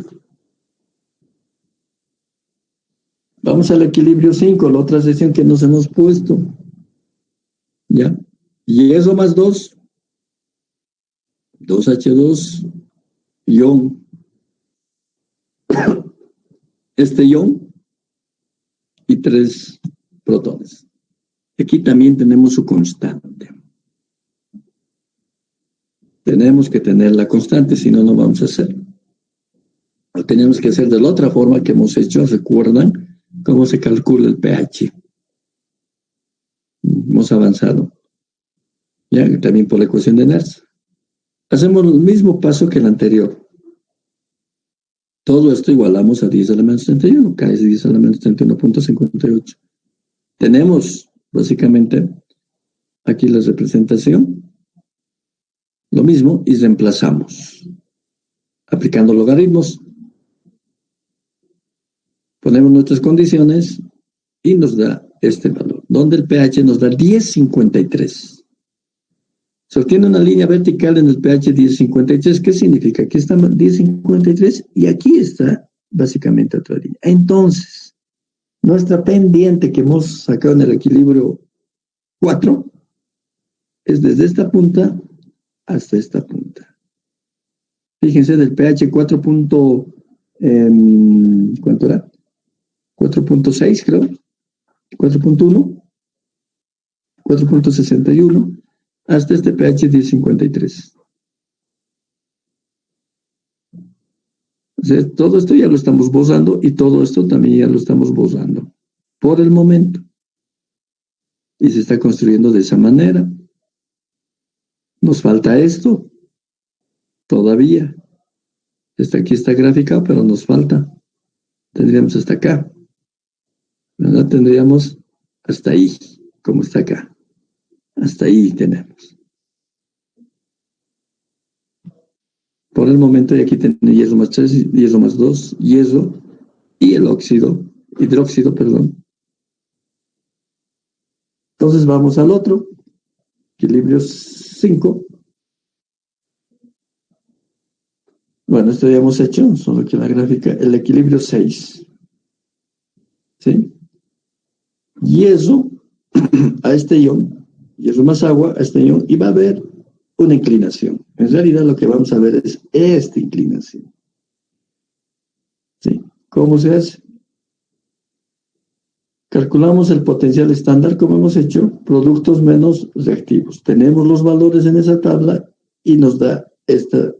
Vamos al equilibrio 5, la otra sección que nos hemos puesto. ¿Ya? Y eso más 2. 2H2, ion. Este ion y 3 protones. Aquí también tenemos su constante. Tenemos que tener la constante, si no, no vamos a hacer. Lo tenemos que hacer de la otra forma que hemos hecho. ¿Recuerdan cómo se calcula el pH? Hemos avanzado. Ya, también por la ecuación de Nernst. Hacemos el mismo paso que el anterior. Todo esto igualamos a 10 a la menos 31. K es 10 a la menos 31.58. Tenemos, básicamente, aquí la representación. Lo mismo y reemplazamos. Aplicando logaritmos. Ponemos nuestras condiciones y nos da este valor, donde el pH nos da 10.53. Se obtiene una línea vertical en el pH 10.53. ¿Qué significa? Aquí está 10.53 y aquí está básicamente otra línea. Entonces, nuestra pendiente que hemos sacado en el equilibrio 4 es desde esta punta hasta esta punta. Fíjense, del pH 4. ¿Cuánto era? 4.6 creo, 4.1, 4.61, hasta este pH 10.53. O sea, todo esto ya lo estamos borrando y todo esto también ya lo estamos borrando por el momento. Y se está construyendo de esa manera. Nos falta esto todavía. Aquí está graficado, pero nos falta. Tendríamos hasta acá. ¿Verdad? Tendríamos hasta ahí, como está acá. Hasta ahí tenemos. Por el momento, y aquí tenemos hierro más 3, hierro más 2, hierro y el hidróxido, perdón. Entonces vamos al otro, equilibrio 5. Bueno, esto ya hemos hecho, solo que la gráfica, el equilibrio 6. ¿Sí? Hierro a este ion, hierro más agua a este ion, y va a haber una inclinación. En realidad lo que vamos a ver es esta inclinación. ¿Sí? ¿Cómo se hace? Calculamos el potencial estándar, como hemos hecho, productos menos reactivos. Tenemos los valores en esa tabla y nos da esta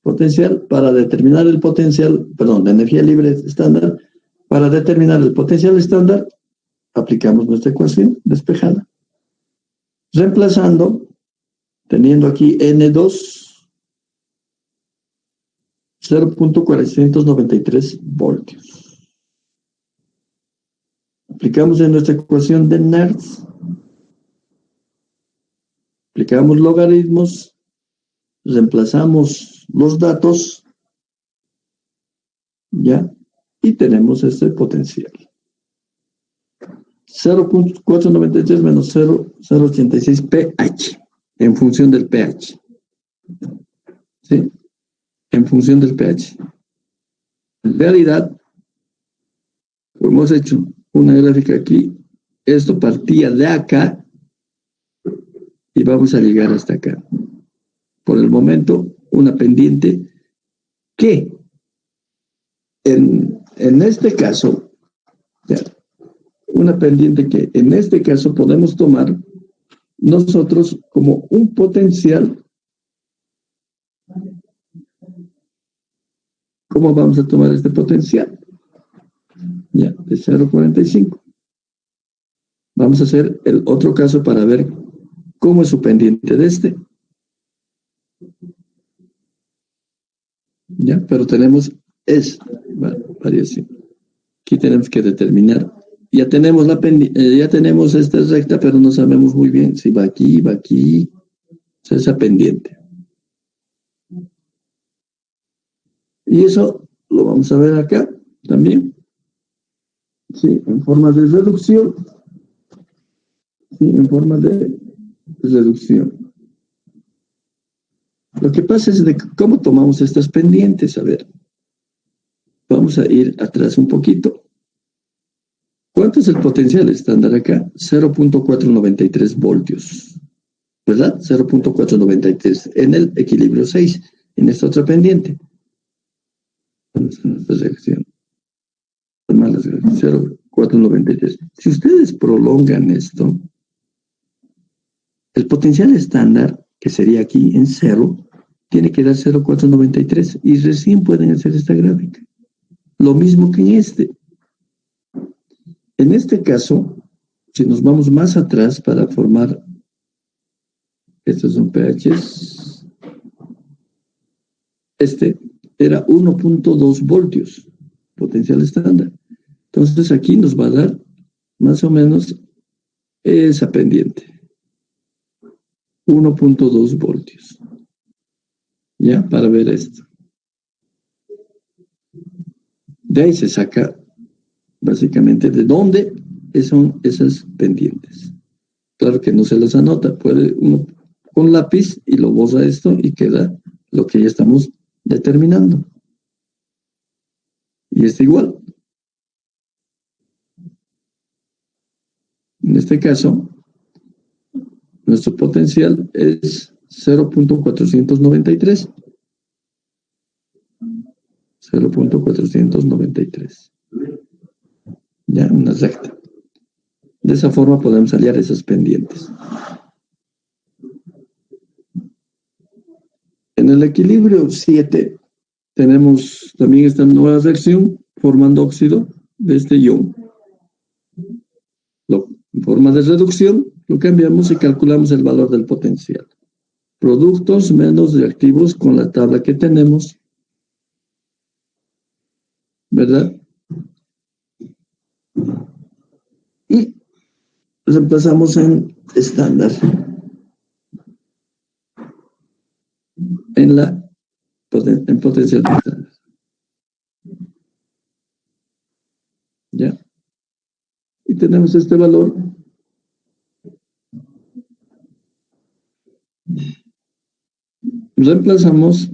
Potencial para determinar el potencial, perdón, de energía libre estándar. Para determinar el potencial estándar, aplicamos nuestra ecuación despejada. Reemplazando, teniendo aquí N2, 0.493 voltios. Aplicamos en nuestra ecuación de Nernst, aplicamos logaritmos, reemplazamos los datos, ¿ya? Y tenemos este potencial. 0.493 menos 0.086 pH, en función del pH. ¿Sí? En función del pH. En realidad, hemos hecho una gráfica aquí. Esto partía de acá y vamos a llegar hasta acá. Por el momento, una pendiente que en este caso, ya, una pendiente que en este caso podemos tomar nosotros como un potencial. ¿Cómo vamos a tomar este potencial? Ya, de 0.45. Vamos a hacer el otro caso para ver cómo es su pendiente de este. Ya, pero tenemos esta variación. Aquí tenemos que determinar. Ya tenemos ya tenemos esta recta, pero no sabemos muy bien si va aquí, va aquí. O sea, esa pendiente. Y eso lo vamos a ver acá también. Sí, en forma de reducción. Sí, en forma de reducción. Lo que pasa es de cómo tomamos estas pendientes. A ver, vamos a ir atrás un poquito. ¿Cuánto es el potencial estándar acá? 0.493 voltios. ¿Verdad? 0.493 en el equilibrio 6, en esta otra pendiente. 0.493. Si ustedes prolongan esto, el potencial estándar, que sería aquí en 0, tiene que dar 0.493 y recién pueden hacer esta gráfica. Lo mismo que en este. En este caso, si nos vamos más atrás para formar, estos son pHs, este era 1.2 voltios, potencial estándar. Entonces aquí nos va a dar más o menos esa pendiente, 1.2 voltios. ¿Ya? Para ver esto. De ahí se saca básicamente de dónde son esas pendientes. Claro que no se las anota, puede uno con lápiz y lo borra esto y queda lo que ya estamos determinando. Y es igual. En este caso, nuestro potencial es 0.493. 0.493. Ya, una recta. De esa forma podemos hallar esas pendientes. En el equilibrio 7 tenemos también esta nueva reacción formando óxido de este ion. En forma de reducción lo cambiamos y calculamos el valor del potencial. Productos menos reactivos con la tabla que tenemos, ¿verdad? Y reemplazamos en estándar. En potencial estándar. ¿Ya? Y tenemos este valor. Reemplazamos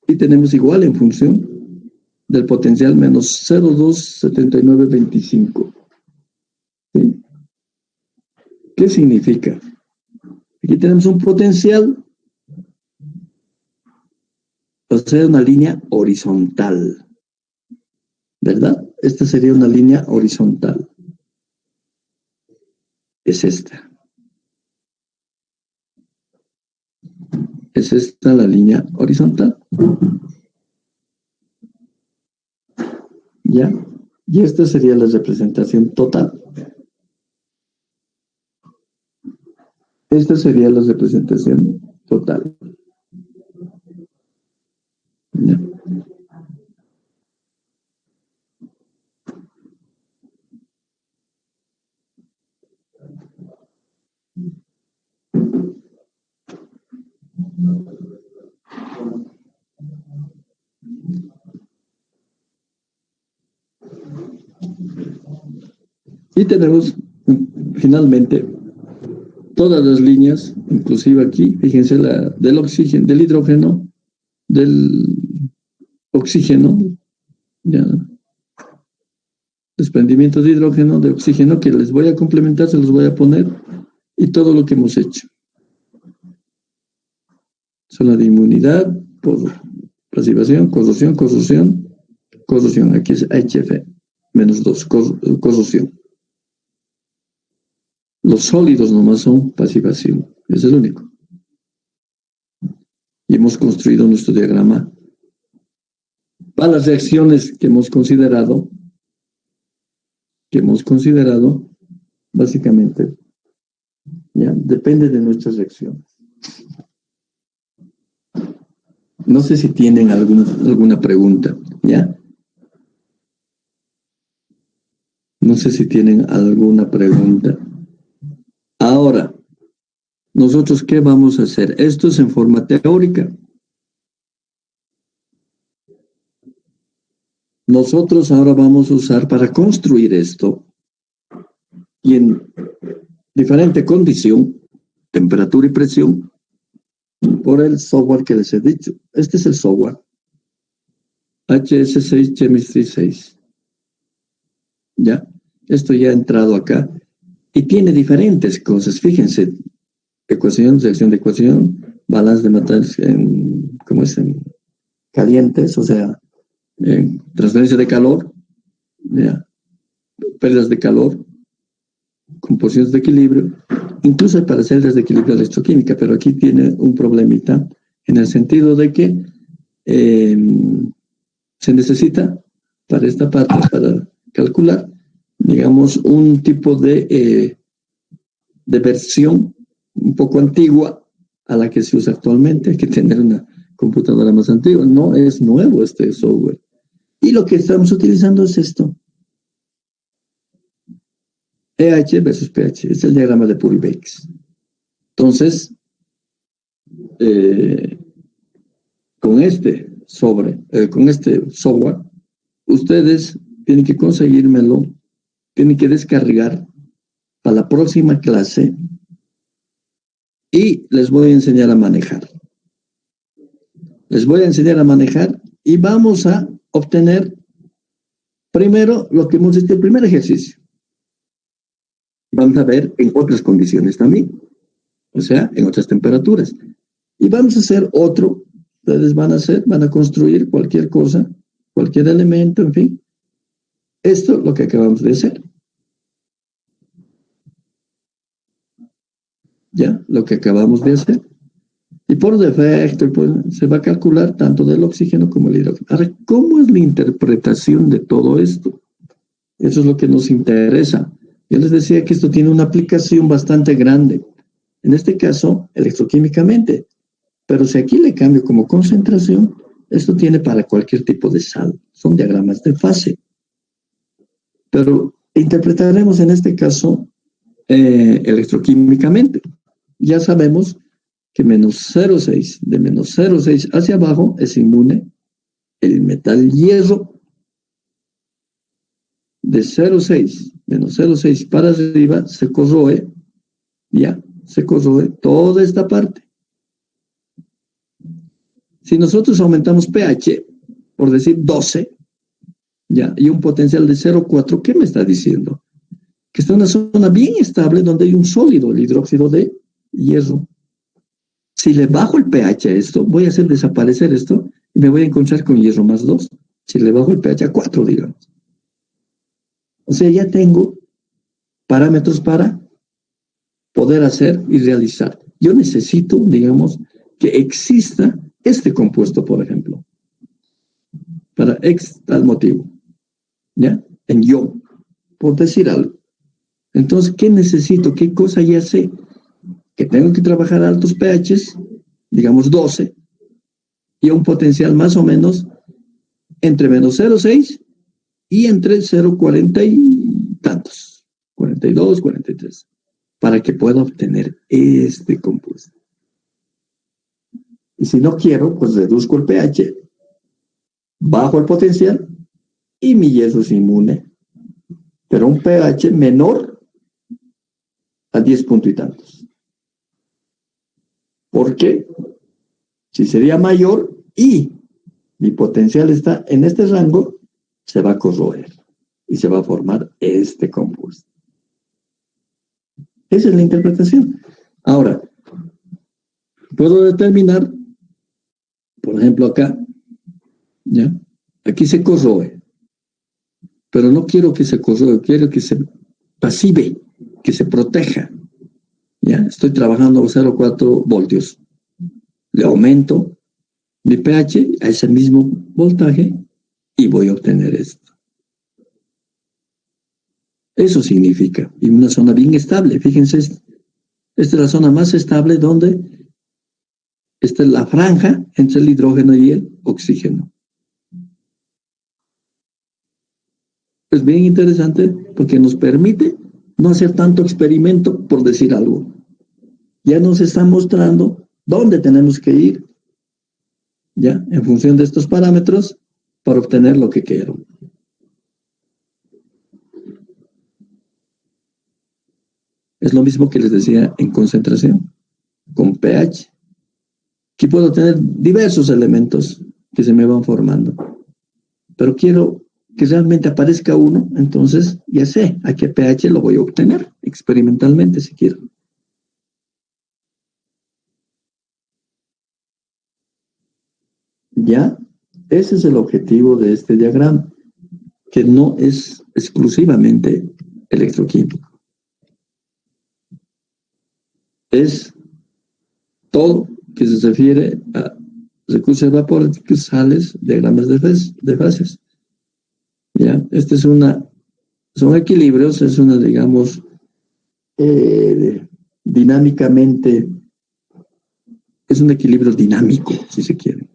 y tenemos igual en función del potencial menos 0.27925. ¿Sí? ¿Qué significa? Aquí tenemos un potencial, o sea, una línea horizontal, ¿verdad? Esta sería una línea horizontal. Es esta. Es esta la línea horizontal. ¿Ya? Y esta sería la representación total. Esta sería la representación total. ¿Ya? Y tenemos finalmente todas las líneas, inclusive aquí, fíjense, la del oxígeno, del hidrógeno, del oxígeno, ya, desprendimiento de hidrógeno, de oxígeno, que les voy a complementar, se los voy a poner, y todo lo que hemos hecho. Zona de inmunidad, por pasivación, corrosión. Aquí es HF, -2, corrosión. Los sólidos nomás son pasivación, es el único. Y hemos construido nuestro diagrama para las reacciones que hemos considerado, básicamente, ya, depende de nuestras reacciones. No sé si tienen alguna pregunta, ¿ya? No sé si tienen alguna pregunta. Ahora, ¿nosotros qué vamos a hacer? Esto es en forma teórica. Nosotros ahora vamos a usar para construir esto y en diferente condición, temperatura y presión, por el software que les he dicho. Este es el software. HS6 Chemistry 6. ¿Ya? Esto ya ha entrado acá y tiene diferentes cosas. Fíjense, ecuación, reacción de ecuación, balance de materiales en calientes, o sea, transferencia de calor, ¿ya? Pérdidas de calor, composiciones de equilibrio, incluso para celdas de equilibrio electroquímica, pero aquí tiene un problemita en el sentido de que se necesita para esta parte, para calcular, digamos, un tipo de versión un poco antigua a la que se usa actualmente. Hay que tener una computadora más antigua. No es nuevo este software. Y lo que estamos utilizando es esto. EH versus pH. Es el diagrama de Pury-Bakes. Entonces, con este software, ustedes tienen que conseguírmelo, tienen que descargar para la próxima clase y les voy a enseñar a manejar. Y vamos a obtener primero lo que hemos hecho, el primer ejercicio. Vamos a ver en otras condiciones también, o sea, en otras temperaturas. Y vamos a hacer otro. Ustedes van a construir cualquier cosa, cualquier elemento, en fin. Esto es lo que acabamos de hacer. ¿Ya? Lo que acabamos de hacer. Y por defecto, pues, se va a calcular tanto del oxígeno como el hidrógeno. Ahora, ¿cómo es la interpretación de todo esto? Eso es lo que nos interesa. Yo les decía que esto tiene una aplicación bastante grande. En este caso, electroquímicamente. Pero si aquí le cambio como concentración, esto tiene para cualquier tipo de sal. Son diagramas de fase. Pero interpretaremos en este caso electroquímicamente. Ya sabemos que menos 0,6, de menos 0,6 hacia abajo es inmune el metal hierro. De 0,6, menos 0,6 para arriba se corroe, ya, se corroe toda esta parte. Si nosotros aumentamos pH, por decir 12, ya, y un potencial de 0,4, ¿qué me está diciendo? Que está en una zona bien estable donde hay un sólido, el hidróxido de hierro. Si le bajo el pH a esto, voy a hacer desaparecer esto y me voy a encontrar con hierro más 2. Si le bajo el pH a 4, digamos. O sea, ya tengo parámetros para poder hacer y realizar. Yo necesito, digamos, que exista este compuesto, por ejemplo, para X tal motivo, ¿ya? En yo, por decir algo. Entonces, ¿qué necesito? ¿Qué cosa ya sé? Que tengo que trabajar altos pHs, digamos 12, y a un potencial más o menos entre menos 0,6 y entre 0,40 y tantos, 42, 43, para que pueda obtener este compuesto. Y si no quiero, pues reduzco el pH, bajo el potencial y mi yeso es inmune, pero un pH menor a 10 puntos y tantos. Porque si sería mayor y mi potencial está en este rango, se va a corroer y se va a formar este compuesto. Esa es la interpretación. Ahora, puedo determinar, por ejemplo, acá, ¿ya? Aquí se corroe, pero no quiero que se corroe, quiero que se pasive, que se proteja. ¿Ya? Estoy trabajando a 0,4 voltios. Le aumento mi pH a ese mismo voltaje y voy a obtener esto. Eso significa, y una zona bien estable. Fíjense, esta es la zona más estable donde está la franja entre el hidrógeno y el oxígeno. Es bien interesante porque nos permite no hacer tanto experimento por decir algo. Ya nos está mostrando dónde tenemos que ir, ya, en función de estos parámetros, para obtener lo que quiero. Es lo mismo que les decía en concentración, con pH. Aquí puedo tener diversos elementos que se me van formando, pero quiero que realmente aparezca uno, entonces ya sé a qué pH lo voy a obtener experimentalmente si quiero. Ya, ese es el objetivo de este diagrama, que no es exclusivamente electroquímico. Es todo que se refiere a recursos evaporáticos, sales, diagramas de fases. ¿Ya? Son equilibrios, es una, digamos, dinámicamente, es un equilibrio dinámico, si se quiere,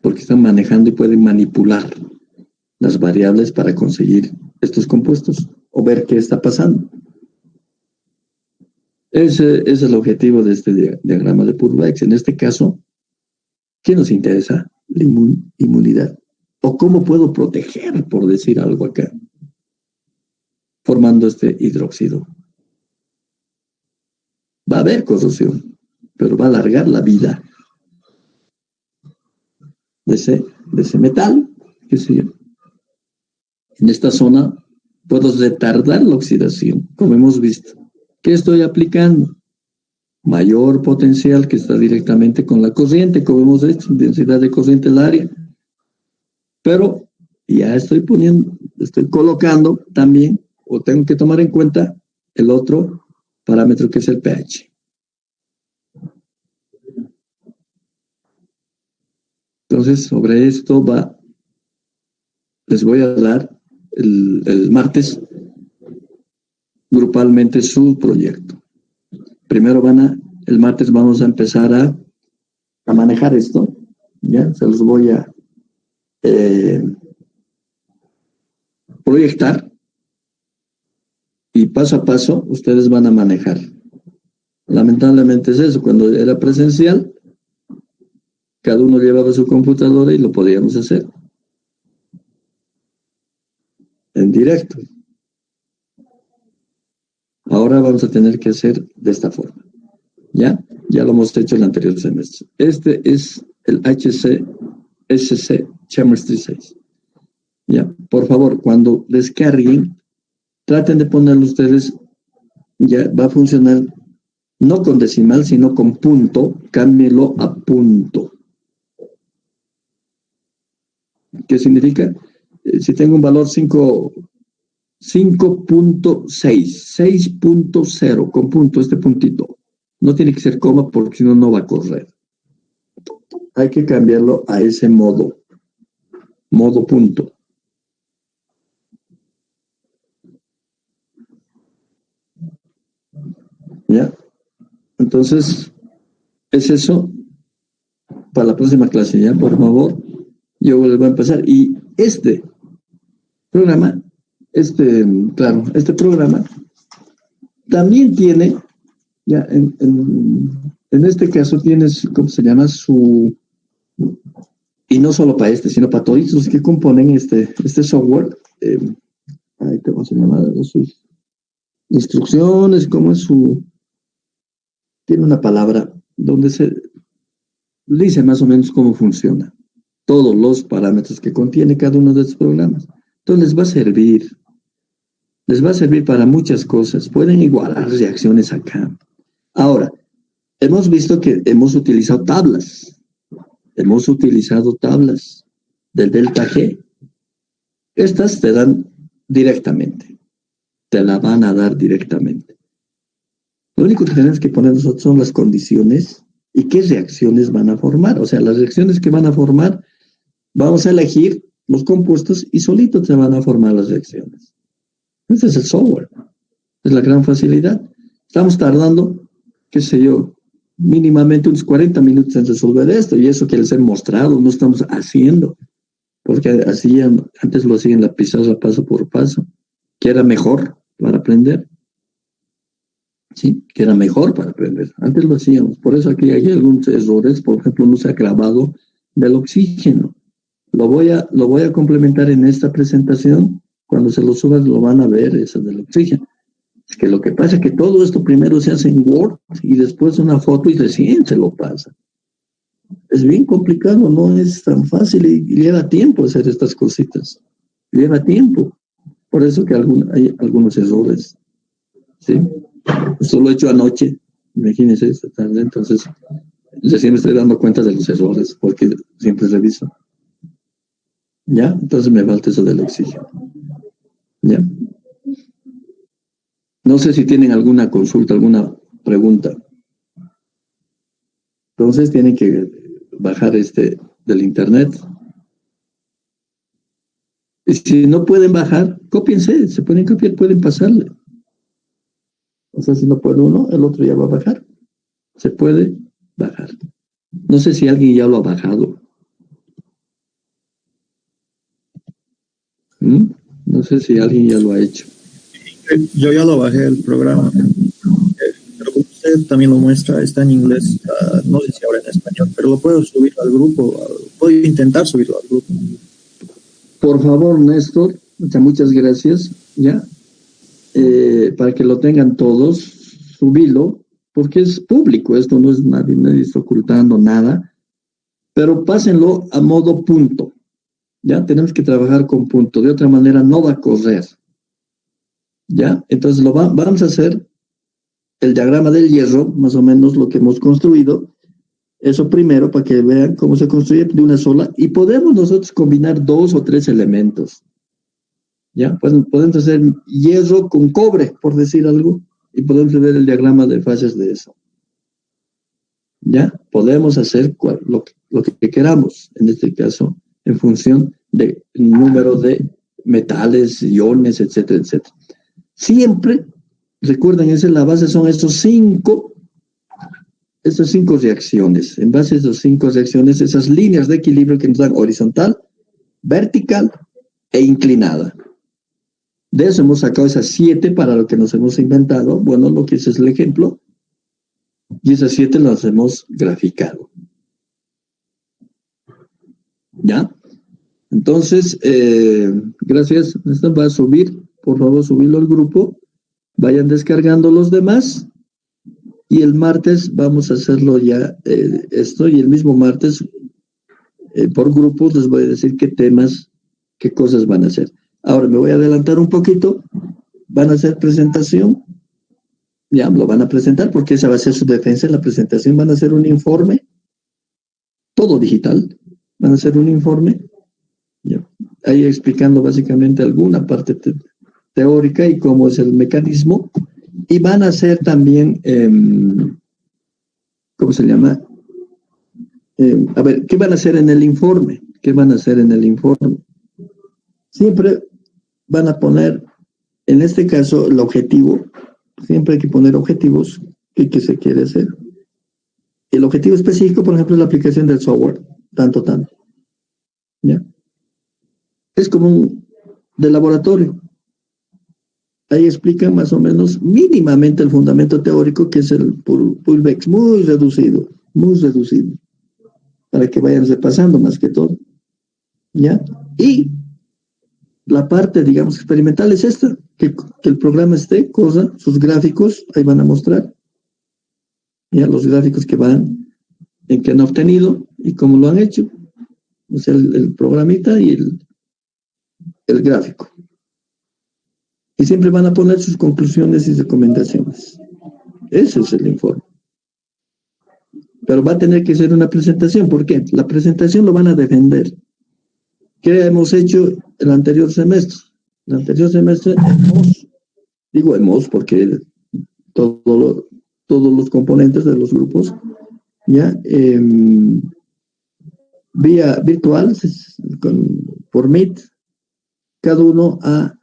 porque están manejando y pueden manipular las variables para conseguir estos compuestos o ver qué está pasando. Ese es el objetivo de este diagrama de Purbeck. En este caso, ¿qué nos interesa? La inmunidad. ¿O cómo puedo proteger, por decir algo acá, formando este hidróxido? Va a haber corrosión, pero va a alargar la vida de ese metal, qué sé yo. En esta zona puedo retardar la oxidación, como hemos visto. ¿Qué estoy aplicando? Mayor potencial que está directamente con la corriente, como hemos hecho, densidad de corriente del área. Pero ya estoy colocando también, o tengo que tomar en cuenta el otro parámetro que es el pH. Entonces, sobre esto les voy a dar el martes grupalmente su proyecto. Primero el martes vamos a empezar a manejar esto, ¿ya? Se los voy a proyectar y paso a paso ustedes van a manejar. Lamentablemente es eso, cuando era presencial, cada uno llevaba su computadora y lo podíamos hacer en directo. Ahora vamos a tener que hacer de esta forma. ¿Ya? Ya lo hemos hecho el anterior semestre. Este es el HCSC Chemistry 6. ¿Ya? Por favor, cuando descarguen, traten de ponerlo ustedes, ya va a funcionar no con decimal, sino con punto, cámbielo a punto. ¿Qué significa? Si tengo un valor 5.6, 6.0 con punto, este puntito, No tiene que ser coma porque si no, no va a correr. Hay que cambiarlo a ese modo punto. ¿Ya? Entonces, es eso para la próxima clase, ¿ya? Por favor, yo les voy a empezar. Y este programa, este programa también tiene, ya, en este caso tienes, ¿cómo se llama? Y no solo para sino para todos los que componen este software, ¿cómo se llama? Sus instrucciones, ¿cómo es tiene una palabra donde se dice más o menos cómo funciona, todos los parámetros que contiene cada uno de estos programas. Entonces les va a servir para muchas cosas, pueden igualar reacciones acá. Ahora, hemos visto que hemos utilizado tablas del delta G. Estas te dan directamente, te la van a dar directamente. Lo único que tenemos que poner nosotros son las condiciones y qué reacciones van a formar. O sea, las reacciones que van a formar, vamos a elegir los compuestos y solitos se van a formar las reacciones. Ese es el software. Es la gran facilidad. Estamos tardando, qué sé yo, mínimamente unos 40 minutos en resolver esto, y eso que les he mostrado, no estamos haciendo, porque antes lo hacían en la pizarra paso por paso, que era mejor para aprender. Sí, que era mejor para aprender. Antes lo hacíamos. Por eso aquí hay algunos errores. Por ejemplo, no se ha grabado del oxígeno. Lo voy a complementar en esta presentación. Cuando se lo subas lo van a ver, eso del oxígeno. Es que lo que pasa es que todo esto primero se hace en Word y después una foto y recién se lo pasa. Es bien complicado, no es tan fácil y lleva tiempo hacer estas cositas. Lleva tiempo. Por eso que hay algunos errores. ¿Sí? Esto lo he hecho anoche, imagínense esta tarde, entonces recién me estoy dando cuenta de los errores, porque siempre reviso. ¿Ya? Entonces me falta eso del oxígeno. ¿Ya? No sé si tienen alguna consulta, alguna pregunta. Entonces tienen que bajar del internet. Y si no pueden bajar, cópiense, se pueden copiar, pueden pasarle. O sea, si no puede uno, el otro ya va a bajar. Se puede bajar. No sé si alguien ya lo ha bajado. No sé si alguien ya lo ha hecho. Yo ya lo bajé el programa, pero como usted también lo muestra, está en inglés, no sé si ahora en español, pero lo puedo subir al grupo, puedo intentar subirlo al grupo. Por favor, Néstor, muchas gracias, ¿ya? Para que lo tengan todos, subilo, porque es público, esto no es nadie está ocultando nada, pero pásenlo a modo punto, ¿ya? Tenemos que trabajar con punto, de otra manera no va a correr, ¿ya? Entonces vamos a hacer el diagrama del hierro, más o menos lo que hemos construido, eso primero para que vean cómo se construye de una sola, y podemos nosotros combinar 2 o 3 elementos, ¿ya? Podemos hacer hierro con cobre, por decir algo, y podemos ver el diagrama de fases de eso, ¿ya? Podemos hacer lo que queramos, en este caso, en función del número de metales, iones, etcétera, etcétera. Siempre, recuerden, esa es la base, son esas cinco reacciones. En base a esas 5 reacciones, esas líneas de equilibrio que nos dan horizontal, vertical e inclinada. De eso hemos sacado esas 7 para lo que nos hemos inventado. Bueno, lo que ese es el ejemplo. Y esas 7 las hemos graficado. ¿Ya? Entonces, gracias. Esto va a subir. Por favor, subirlo al grupo. Vayan descargando los demás. Y el martes vamos a hacerlo ya esto. Y el mismo martes, por grupos, les voy a decir qué temas, qué cosas van a hacer. Ahora me voy a adelantar un poquito. Van a hacer presentación. Ya lo van a presentar porque esa va a ser su defensa en la presentación. Van a hacer un informe, todo digital. Van a hacer un informe, ya, ahí explicando básicamente alguna parte teórica y cómo es el mecanismo. Y van a hacer también ¿cómo se llama? A ver, ¿qué van a hacer en el informe? ¿Qué van a hacer en el informe? Siempre van a poner, en este caso, el objetivo. Siempre hay que poner objetivos que se quiere hacer. El objetivo específico, por ejemplo, es la aplicación del software, tanto. ¿Ya? Es como de laboratorio. Ahí explican más o menos mínimamente el fundamento teórico, que es el Pullbex, muy reducido, para que vayan repasando más que todo. ¿Ya? Y la parte, digamos, experimental es esta, que el programa esté, sus gráficos, ahí van a mostrar, ya los gráficos que han obtenido y cómo lo han hecho, o sea, el programita y el gráfico. Y siempre van a poner sus conclusiones y recomendaciones. Ese es el informe. Pero va a tener que ser una presentación. ¿Por qué? La presentación lo van a defender. ¿Qué hemos hecho el anterior semestre? El anterior semestre hemos porque todos los componentes de los grupos, ya, vía virtual, por Meet, cada uno ha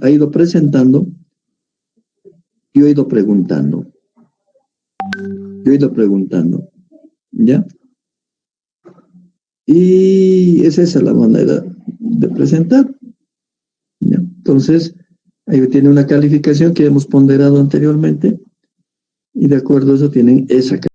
ido presentando, yo he ido preguntando, ¿ya? Y es esa la manera de presentar, ¿ya? Entonces, ahí tiene una calificación que hemos ponderado anteriormente, y de acuerdo a eso tienen esa calificación.